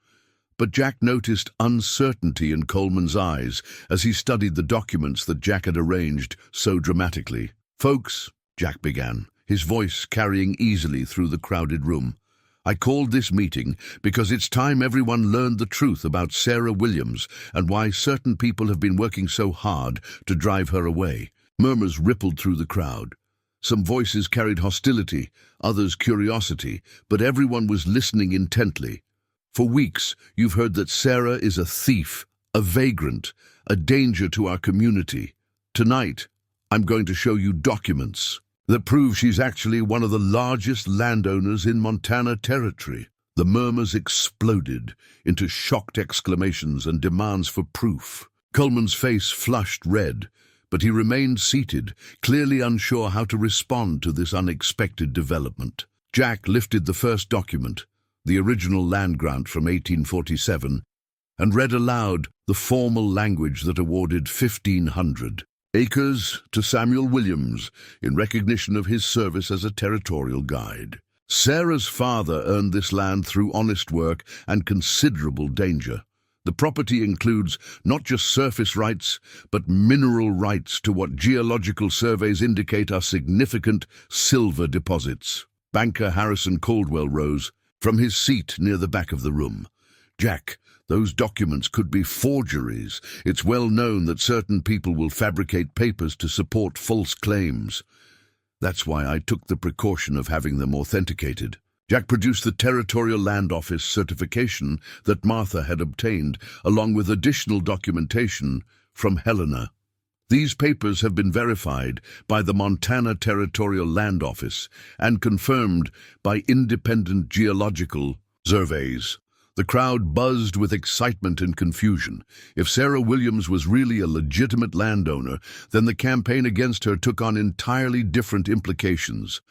But Jack noticed uncertainty in Coleman's eyes as he studied the documents that Jack had arranged so dramatically. "Folks," Jack began, his voice carrying easily through the crowded room, "I called this meeting because it's time everyone learned the truth about Sarah Williams and why certain people have been working so hard to drive her away." Murmurs rippled through the crowd. Some voices carried hostility, others curiosity, but everyone was listening intently. "For weeks, you've heard that Sarah is a thief, a vagrant, a danger to our community. Tonight, I'm going to show you documents that prove she's actually one of the largest landowners in Montana Territory." The murmurs exploded into shocked exclamations and demands for proof. Coleman's face flushed red, but he remained seated, clearly unsure how to respond to this unexpected development. Jack lifted the first document, the original land grant from 1847, and read aloud the formal language that awarded 1,500 acres to Samuel Williams in recognition of his service as a territorial guide. Sarah's father earned this land through honest work and considerable danger. The property includes not just surface rights, but mineral rights to what geological surveys indicate are significant silver deposits. Banker Harrison Caldwell rose from his seat near the back of the room. "Jack, those documents could be forgeries. It's well known that certain people will fabricate papers to support false claims. That's why I took the precaution of having them authenticated." Jack produced the Territorial Land Office certification that Martha had obtained, along with additional documentation from Helena. These papers have been verified by the Montana Territorial Land Office and confirmed by independent geological surveys. The crowd buzzed with excitement and confusion. If Sarah Williams was really a legitimate landowner, then the campaign against her took on entirely different implications.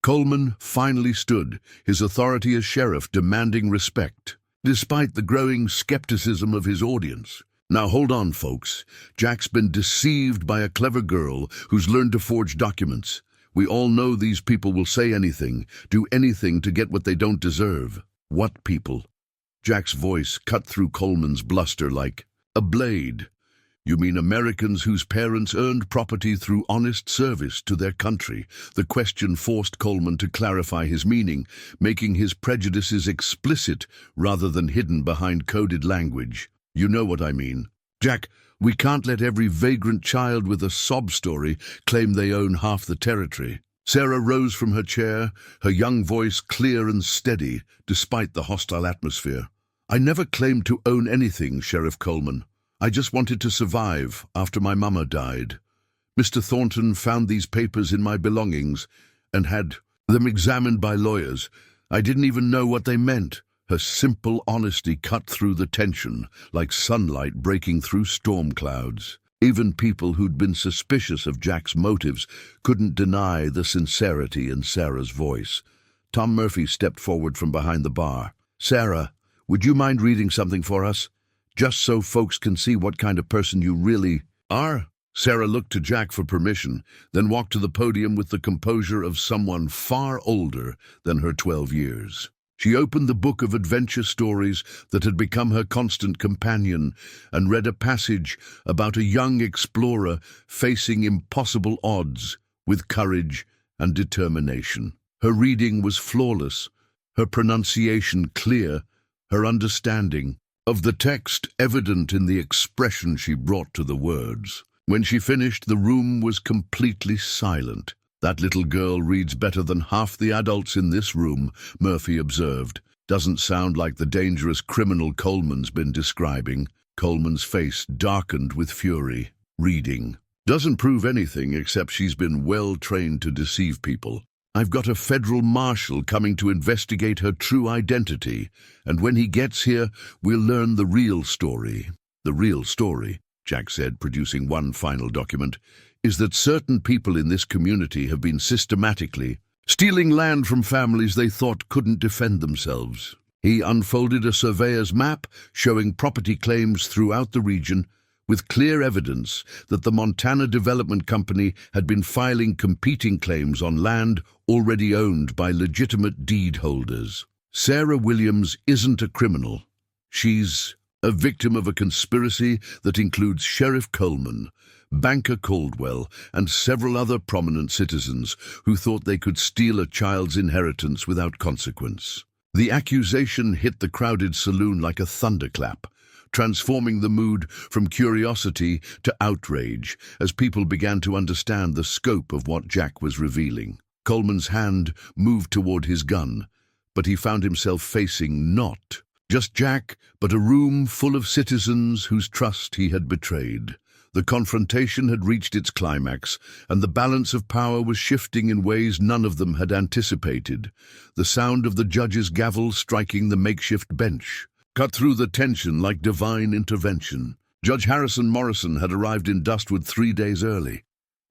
Coleman finally stood, his authority as sheriff demanding respect, despite the growing skepticism of his audience. "Now hold on, folks. Jack's been deceived by a clever girl who's learned to forge documents. We all know these people will say anything, do anything to get what they don't deserve." "What people?" Jack's voice cut through Coleman's bluster like a blade. "You mean Americans whose parents earned property through honest service to their country?" The question forced Coleman to clarify his meaning, making his prejudices explicit rather than hidden behind coded language. "You know what I mean. Jack, we can't let every vagrant child with a sob story claim they own half the territory." Sarah rose from her chair, her young voice clear and steady, despite the hostile atmosphere. "I never claimed to own anything, Sheriff Coleman. I just wanted to survive after my mama died. Mr. Thornton found these papers in my belongings and had them examined by lawyers. I didn't even know what they meant. Her simple honesty cut through the tension, like sunlight breaking through storm clouds. Even people who'd been suspicious of Jack's motives couldn't deny the sincerity in Sarah's voice. Tom Murphy stepped forward from behind the bar. "Sarah, would you mind reading something for us? Just so folks can see what kind of person you really are?" Sarah looked to Jack for permission, then walked to the podium with the composure of someone far older than her 12 years. She opened the book of adventure stories that had become her constant companion and read a passage about a young explorer facing impossible odds with courage and determination. Her reading was flawless, her pronunciation clear, her understanding of the text evident in the expression she brought to the words. When she finished, the room was completely silent. "That little girl reads better than half the adults in this room," Murphy observed. "Doesn't sound like the dangerous criminal Coleman's been describing." Coleman's face darkened with fury. "Reading doesn't prove anything except she's been well trained to deceive people. I've got a federal marshal coming to investigate her true identity, and when he gets here, we'll learn the real story." "The real story," Jack said, producing one final document, "is that certain people in this community have been systematically stealing land from families they thought couldn't defend themselves." He unfolded a surveyor's map showing property claims throughout the region, with clear evidence that the Montana Development Company had been filing competing claims on land already owned by legitimate deed holders. Sarah Williams isn't a criminal. She's a victim of a conspiracy that includes Sheriff Coleman, Banker Caldwell, and several other prominent citizens who thought they could steal a child's inheritance without consequence. The accusation hit the crowded saloon like a thunderclap, transforming the mood from curiosity to outrage as people began to understand the scope of what Jack was revealing. Coleman's hand moved toward his gun, but he found himself facing not just Jack, but a room full of citizens whose trust he had betrayed. The confrontation had reached its climax, and the balance of power was shifting in ways none of them had anticipated. The sound of the judge's gavel striking the makeshift bench cut through the tension like divine intervention. Judge Harrison Morrison had arrived in Dustwood 3 days early,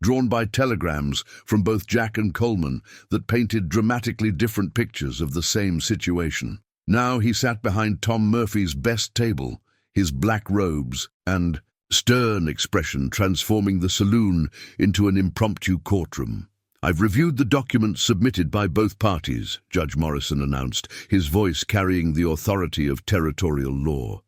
drawn by telegrams from both Jack and Coleman that painted dramatically different pictures of the same situation. Now he sat behind Tom Murphy's best table, his black robes and stern expression transforming the saloon into an impromptu courtroom. "I've reviewed the documents submitted by both parties," Judge Morrison announced, his voice carrying the authority of territorial law.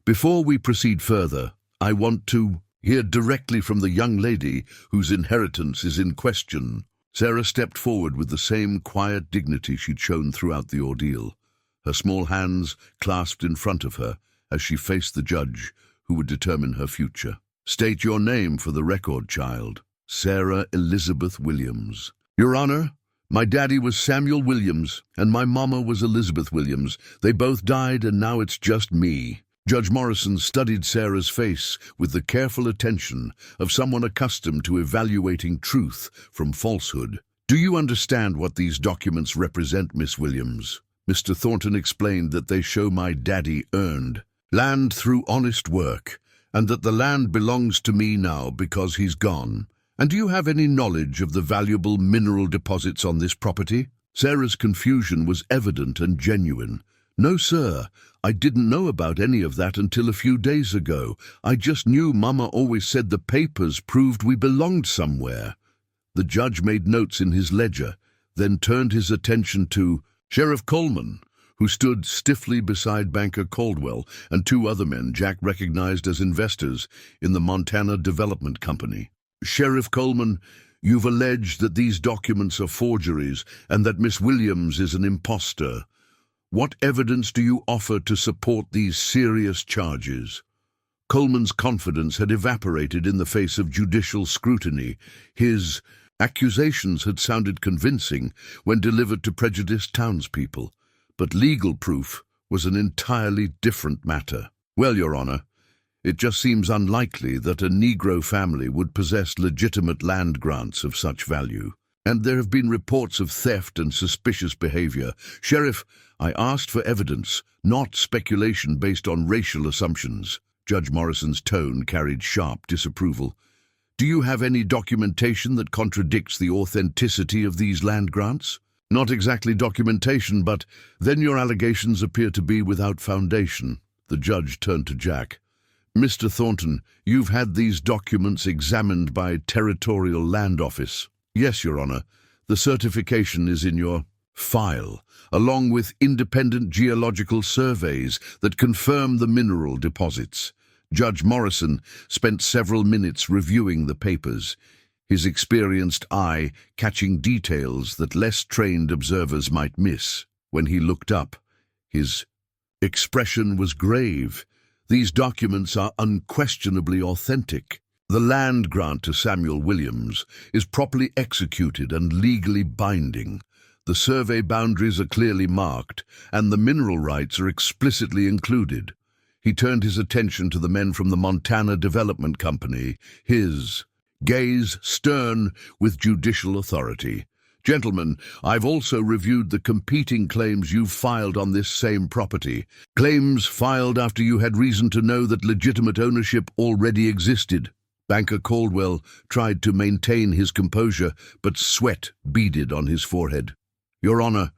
"Before we proceed further, I want to hear directly from the young lady whose inheritance is in question." Sarah stepped forward with the same quiet dignity she'd shown throughout the ordeal, her small hands clasped in front of her as she faced the judge who would determine her future. "State your name for the record, child." "Sarah Elizabeth Williams." "Your Honor, my daddy was Samuel Williams, and my mama was Elizabeth Williams. They both died, and now it's just me." Judge Morrison studied Sarah's face with the careful attention of someone accustomed to evaluating truth from falsehood. "Do you understand what these documents represent, Miss Williams?" Mr. Thornton explained that they show my daddy earned land through honest work, and that the land belongs to me now because he's gone. "And do you have any knowledge of the valuable mineral deposits on this property?" Sarah's confusion was evident and genuine. "No, sir. I didn't know about any of that until a few days ago. I just knew Mama always said the papers proved we belonged somewhere." The judge made notes in his ledger, then turned his attention to Sheriff Coleman, who stood stiffly beside Banker Caldwell and 2 other men Jack recognized as investors in the Montana Development Company. "Sheriff Coleman, you've alleged that these documents are forgeries and that Miss Williams is an imposter. What evidence do you offer to support these serious charges?" Coleman's confidence had evaporated in the face of judicial scrutiny. His accusations had sounded convincing when delivered to prejudiced townspeople, but legal proof was an entirely different matter. "Well, Your Honor, It just seems unlikely that a Negro family would possess legitimate land grants of such value. And there have been reports of theft and suspicious behavior. Sheriff, I asked for evidence, not speculation based on racial assumptions. Judge Morrison's tone carried sharp disapproval. Do you have any documentation that contradicts the authenticity of these land grants? Not exactly documentation, but then your allegations appear to be without foundation. The judge turned to Jack. Mr. Thornton, you've had these documents examined by Territorial Land Office. Yes, Your Honor. The certification is in your file, along with independent geological surveys that confirm the mineral deposits. Judge Morrison spent several minutes reviewing the papers, his experienced eye catching details that less trained observers might miss. When he looked up, his expression was grave. These documents are unquestionably authentic. The land grant to Samuel Williams is properly executed and legally binding. The survey boundaries are clearly marked, and the mineral rights are explicitly included. He turned his attention to the men from the Montana Development Company, his gaze stern with judicial authority. Gentlemen, I've also reviewed the competing claims you've filed on this same property. Claims filed after you had reason to know that legitimate ownership already existed. Banker Caldwell tried to maintain his composure, but sweat beaded on his forehead. Your Honor,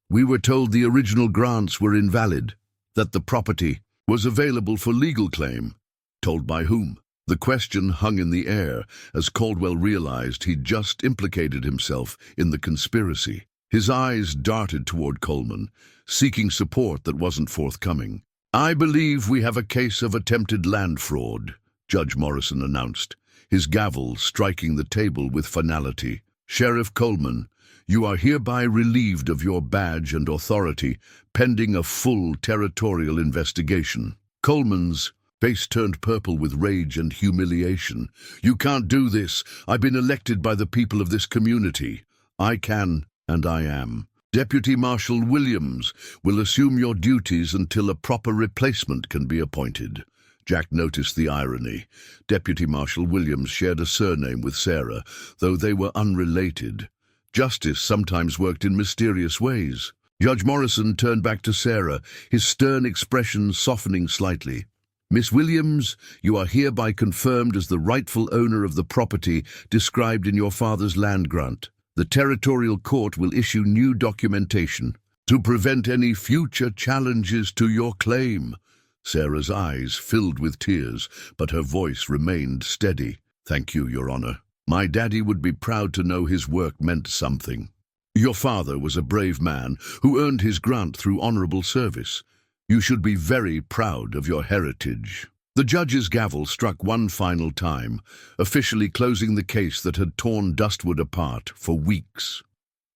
we were told the original grants were invalid, that the property was available for legal claim. Told by whom? The question hung in the air as Caldwell realized he'd just implicated himself in the conspiracy. His eyes darted toward Coleman, seeking support that wasn't forthcoming. I believe we have a case of attempted land fraud, Judge Morrison announced, his gavel striking the table with finality. Sheriff Coleman, you are hereby relieved of your badge and authority, pending a full territorial investigation. Coleman's face turned purple with rage and humiliation. You can't do this. I've been elected by the people of this community. I can, and I am. Deputy Marshal Williams will assume your duties until a proper replacement can be appointed. Jack noticed the irony. Deputy Marshal Williams shared a surname with Sarah, though they were unrelated. Justice sometimes worked in mysterious ways. Judge Morrison turned back to Sarah, his stern expression softening slightly. Miss Williams, you are hereby confirmed as the rightful owner of the property described in your father's land grant. The Territorial Court will issue new documentation to prevent any future challenges to your claim. Sarah's eyes filled with tears, but her voice remained steady. Thank you, Your Honor. My daddy would be proud to know his work meant something. Your father was a brave man who earned his grant through honorable service. You should be very proud of your heritage. The judge's gavel struck one final time, officially closing the case that had torn Dustwood apart for weeks.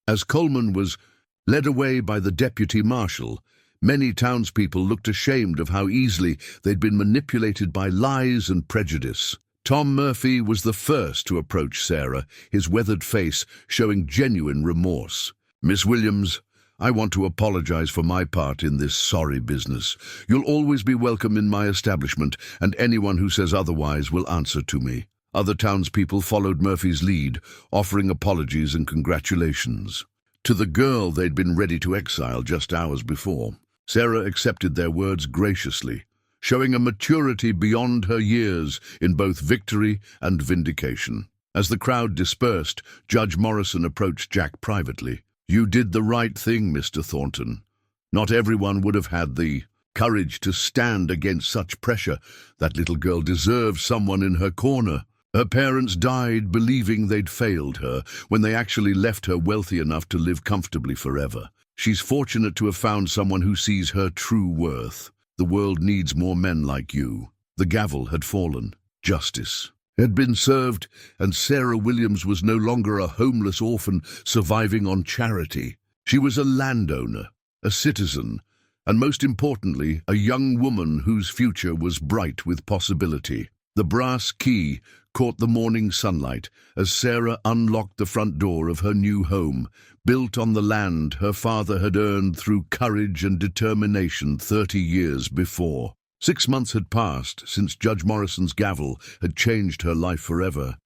As Coleman was led away by the deputy marshal, many townspeople looked ashamed of how easily they'd been manipulated by lies and prejudice. Tom Murphy was the first to approach Sarah, his weathered face showing genuine remorse. Miss Williams, I want to apologize for my part in this sorry business. You'll always be welcome in my establishment, and anyone who says otherwise will answer to me. Other townspeople followed Murphy's lead, offering apologies and congratulations. To the girl they'd been ready to exile just hours before, Sarah accepted their words graciously, showing a maturity beyond her years in both victory and vindication. As the crowd dispersed, Judge Morrison approached Jack privately. You did the right thing, Mr. Thornton. Not everyone would have had the courage to stand against such pressure. That little girl deserved someone in her corner. Her parents died believing they'd failed her when they actually left her wealthy enough to live comfortably forever. She's fortunate to have found someone who sees her true worth. The world needs more men like you. The gavel had fallen. Justice had been served, and Sarah Williams was no longer a homeless orphan surviving on charity. She was a landowner, a citizen, and most importantly, a young woman whose future was bright with possibility. The brass key caught the morning sunlight as Sarah unlocked the front door of her new home, built on the land her father had earned through courage and determination 30 years before. 6 months had passed since Judge Morrison's gavel had changed her life forever,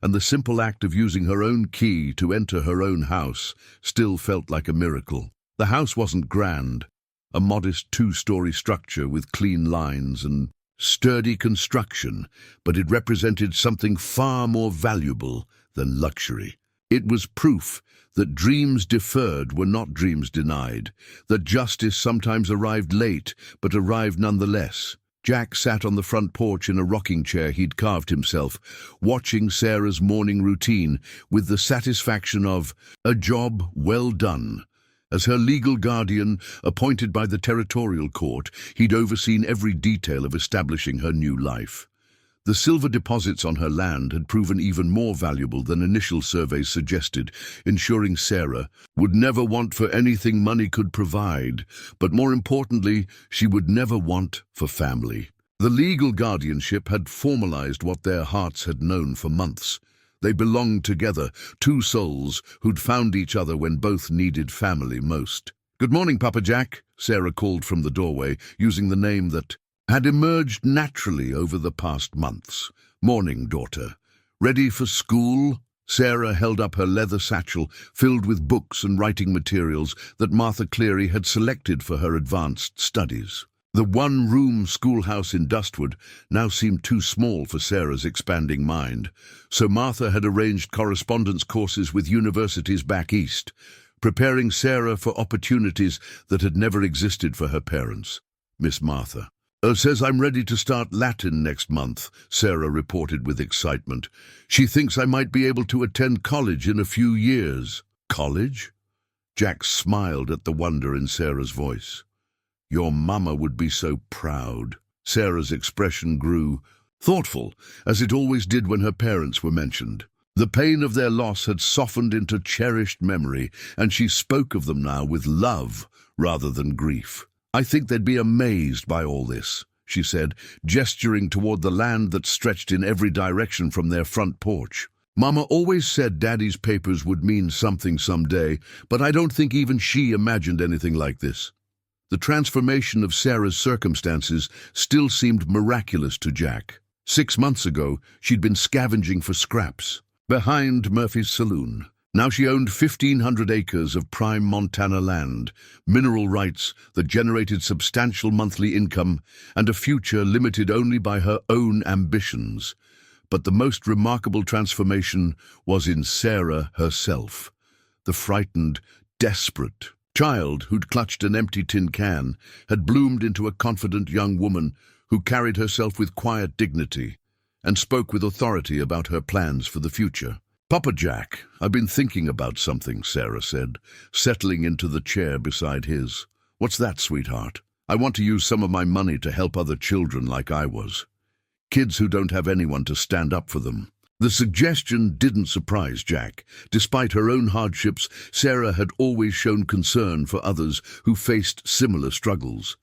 and the simple act of using her own key to enter her own house still felt like a miracle. The house wasn't grand, a modest 2-story structure with clean lines and sturdy construction, but it represented something far more valuable than luxury. It was proof that dreams deferred were not dreams denied, that justice sometimes arrived late, but arrived nonetheless. Jack sat on the front porch in a rocking chair he'd carved himself, watching Sarah's morning routine with the satisfaction of a job well done. As her legal guardian, appointed by the territorial court, he'd overseen every detail of establishing her new life. The silver deposits on her land had proven even more valuable than initial surveys suggested, ensuring Sarah would never want for anything money could provide, but more importantly, she would never want for family. The legal guardianship had formalized what their hearts had known for months. They belonged together, two souls who'd found each other when both needed family most. "Good morning, Papa Jack," Sarah called from the doorway, using the name that had emerged naturally over the past months. "Morning, daughter. Ready for school?" Sarah held up her leather satchel filled with books and writing materials that Martha Cleary had selected for her advanced studies. The one-room schoolhouse in Dustwood now seemed too small for Sarah's expanding mind, so Martha had arranged correspondence courses with universities back east, preparing Sarah for opportunities that had never existed for her parents. Miss Martha says I'm ready to start Latin next month, Sarah reported with excitement. She thinks I might be able to attend college in a few years. College? Jack smiled at the wonder in Sarah's voice. Your mama would be so proud. Sarah's expression grew thoughtful, as it always did when her parents were mentioned. The pain of their loss had softened into cherished memory, and she spoke of them now with love rather than grief. I think they'd be amazed by all this, she said, gesturing toward the land that stretched in every direction from their front porch. Mama always said Daddy's papers would mean something someday, but I don't think even she imagined anything like this. The transformation of Sarah's circumstances still seemed miraculous to Jack. 6 months ago, she'd been scavenging for scraps behind Murphy's Saloon. Now she owned 1,500 acres of prime Montana land, mineral rights that generated substantial monthly income, and a future limited only by her own ambitions. But the most remarkable transformation was in Sarah herself. The frightened, desperate child who'd clutched an empty tin can had bloomed into a confident young woman who carried herself with quiet dignity and spoke with authority about her plans for the future. Papa Jack, I've been thinking about something, Sarah said, settling into the chair beside his. What's that, sweetheart? I want to use some of my money to help other children like I was. Kids who don't have anyone to stand up for them. The suggestion didn't surprise Jack. Despite her own hardships, Sarah had always shown concern for others who faced similar struggles.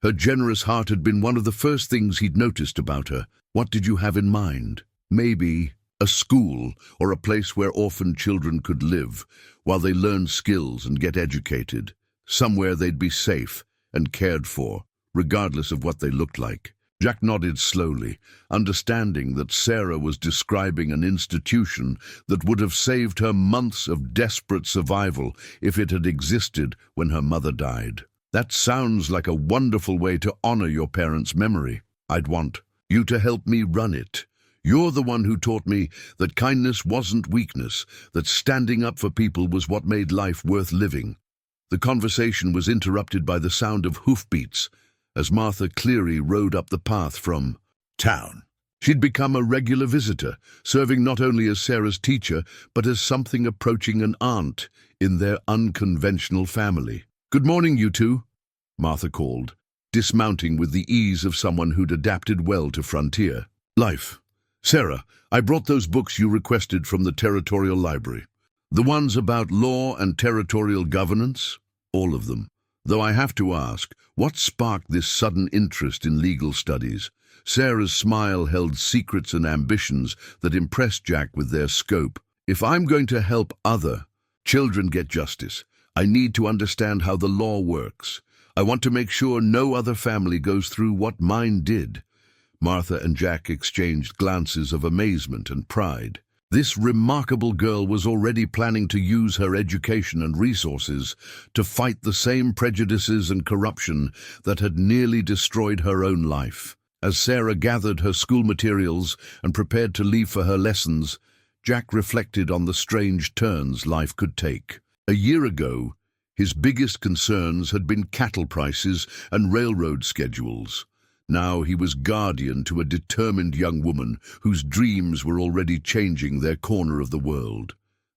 Her generous heart had been one of the first things he'd noticed about her. What did you have in mind? Maybe a school or a place where orphan children could live while they learned skills and get educated. Somewhere they'd be safe and cared for, regardless of what they looked like. Jack nodded slowly, understanding that Sarah was describing an institution that would have saved her months of desperate survival if it had existed when her mother died. That sounds like a wonderful way to honor your parents' memory. I'd want you to help me run it. You're the one who taught me that kindness wasn't weakness, that standing up for people was what made life worth living. The conversation was interrupted by the sound of hoofbeats as Martha Cleary rode up the path from town. She'd become a regular visitor, serving not only as Sarah's teacher, but as something approaching an aunt in their unconventional family. Good morning, you two, Martha called, dismounting with the ease of someone who'd adapted well to frontier life. Sarah, I brought those books you requested from the Territorial Library. The ones about law and territorial governance? All of them. Though I have to ask, what sparked this sudden interest in legal studies? Sarah's smile held secrets and ambitions that impressed Jack with their scope. If I'm going to help other children get justice, I need to understand how the law works. I want to make sure no other family goes through what mine did." Martha and Jack exchanged glances of amazement and pride. This remarkable girl was already planning to use her education and resources to fight the same prejudices and corruption that had nearly destroyed her own life. As Sarah gathered her school materials and prepared to leave for her lessons, Jack reflected on the strange turns life could take. A year ago, his biggest concerns had been cattle prices and railroad schedules. Now he was guardian to a determined young woman whose dreams were already changing their corner of the world.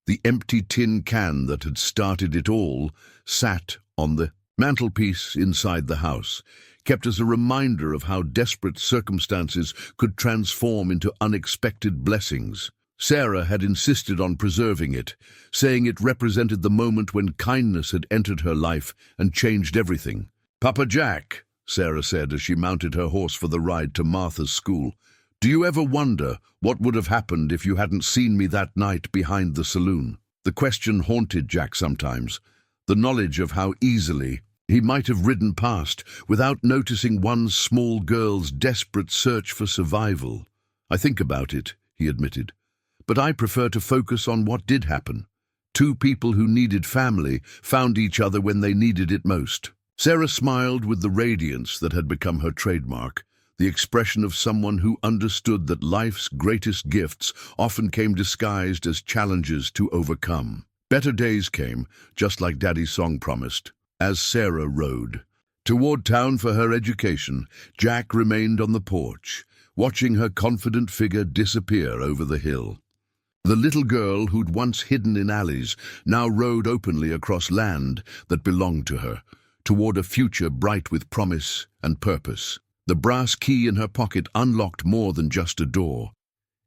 The empty tin can that had started it all sat on the mantelpiece inside the house, kept as a reminder of how desperate circumstances could transform into unexpected blessings. Sarah had insisted on preserving it, saying it represented the moment when kindness had entered her life and changed everything. "Papa Jack," Sarah said as she mounted her horse for the ride to Martha's school, "do you ever wonder what would have happened if you hadn't seen me that night behind the saloon?" The question haunted Jack sometimes, the knowledge of how easily he might have ridden past without noticing one small girl's desperate search for survival. "I think about it," he admitted, "but I prefer to focus on what did happen. Two people who needed family found each other when they needed it most." Sarah smiled with the radiance that had become her trademark, the expression of someone who understood that life's greatest gifts often came disguised as challenges to overcome. Better days came, just like Daddy's song promised, as Sarah rode toward town for her education. Jack remained on the porch, watching her confident figure disappear over the hill. The little girl who'd once hidden in alleys now rode openly across land that belonged to her, toward a future bright with promise and purpose. The brass key in her pocket unlocked more than just a door.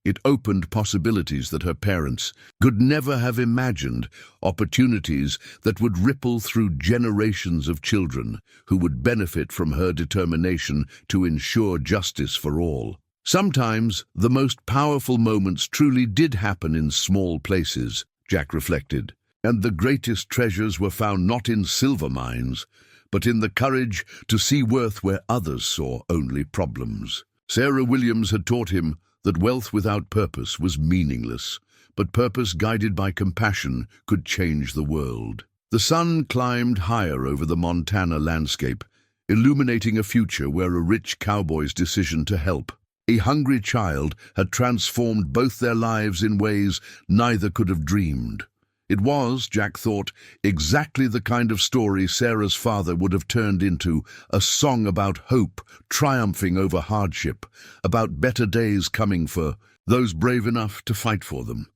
It opened possibilities that her parents could never have imagined, opportunities that would ripple through generations of children who would benefit from her determination to ensure justice for all. Sometimes the most powerful moments truly did happen in small places, Jack reflected, and the greatest treasures were found not in silver mines, but in the courage to see worth where others saw only problems. Sarah Williams had taught him that wealth without purpose was meaningless, but purpose guided by compassion could change the world. The sun climbed higher over the Montana landscape, illuminating a future where a rich cowboy's decision to help a hungry child had transformed both their lives in ways neither could have dreamed. It was, Jack thought, exactly the kind of story Sarah's father would have turned into, a song about hope triumphing over hardship, about better days coming for those brave enough to fight for them.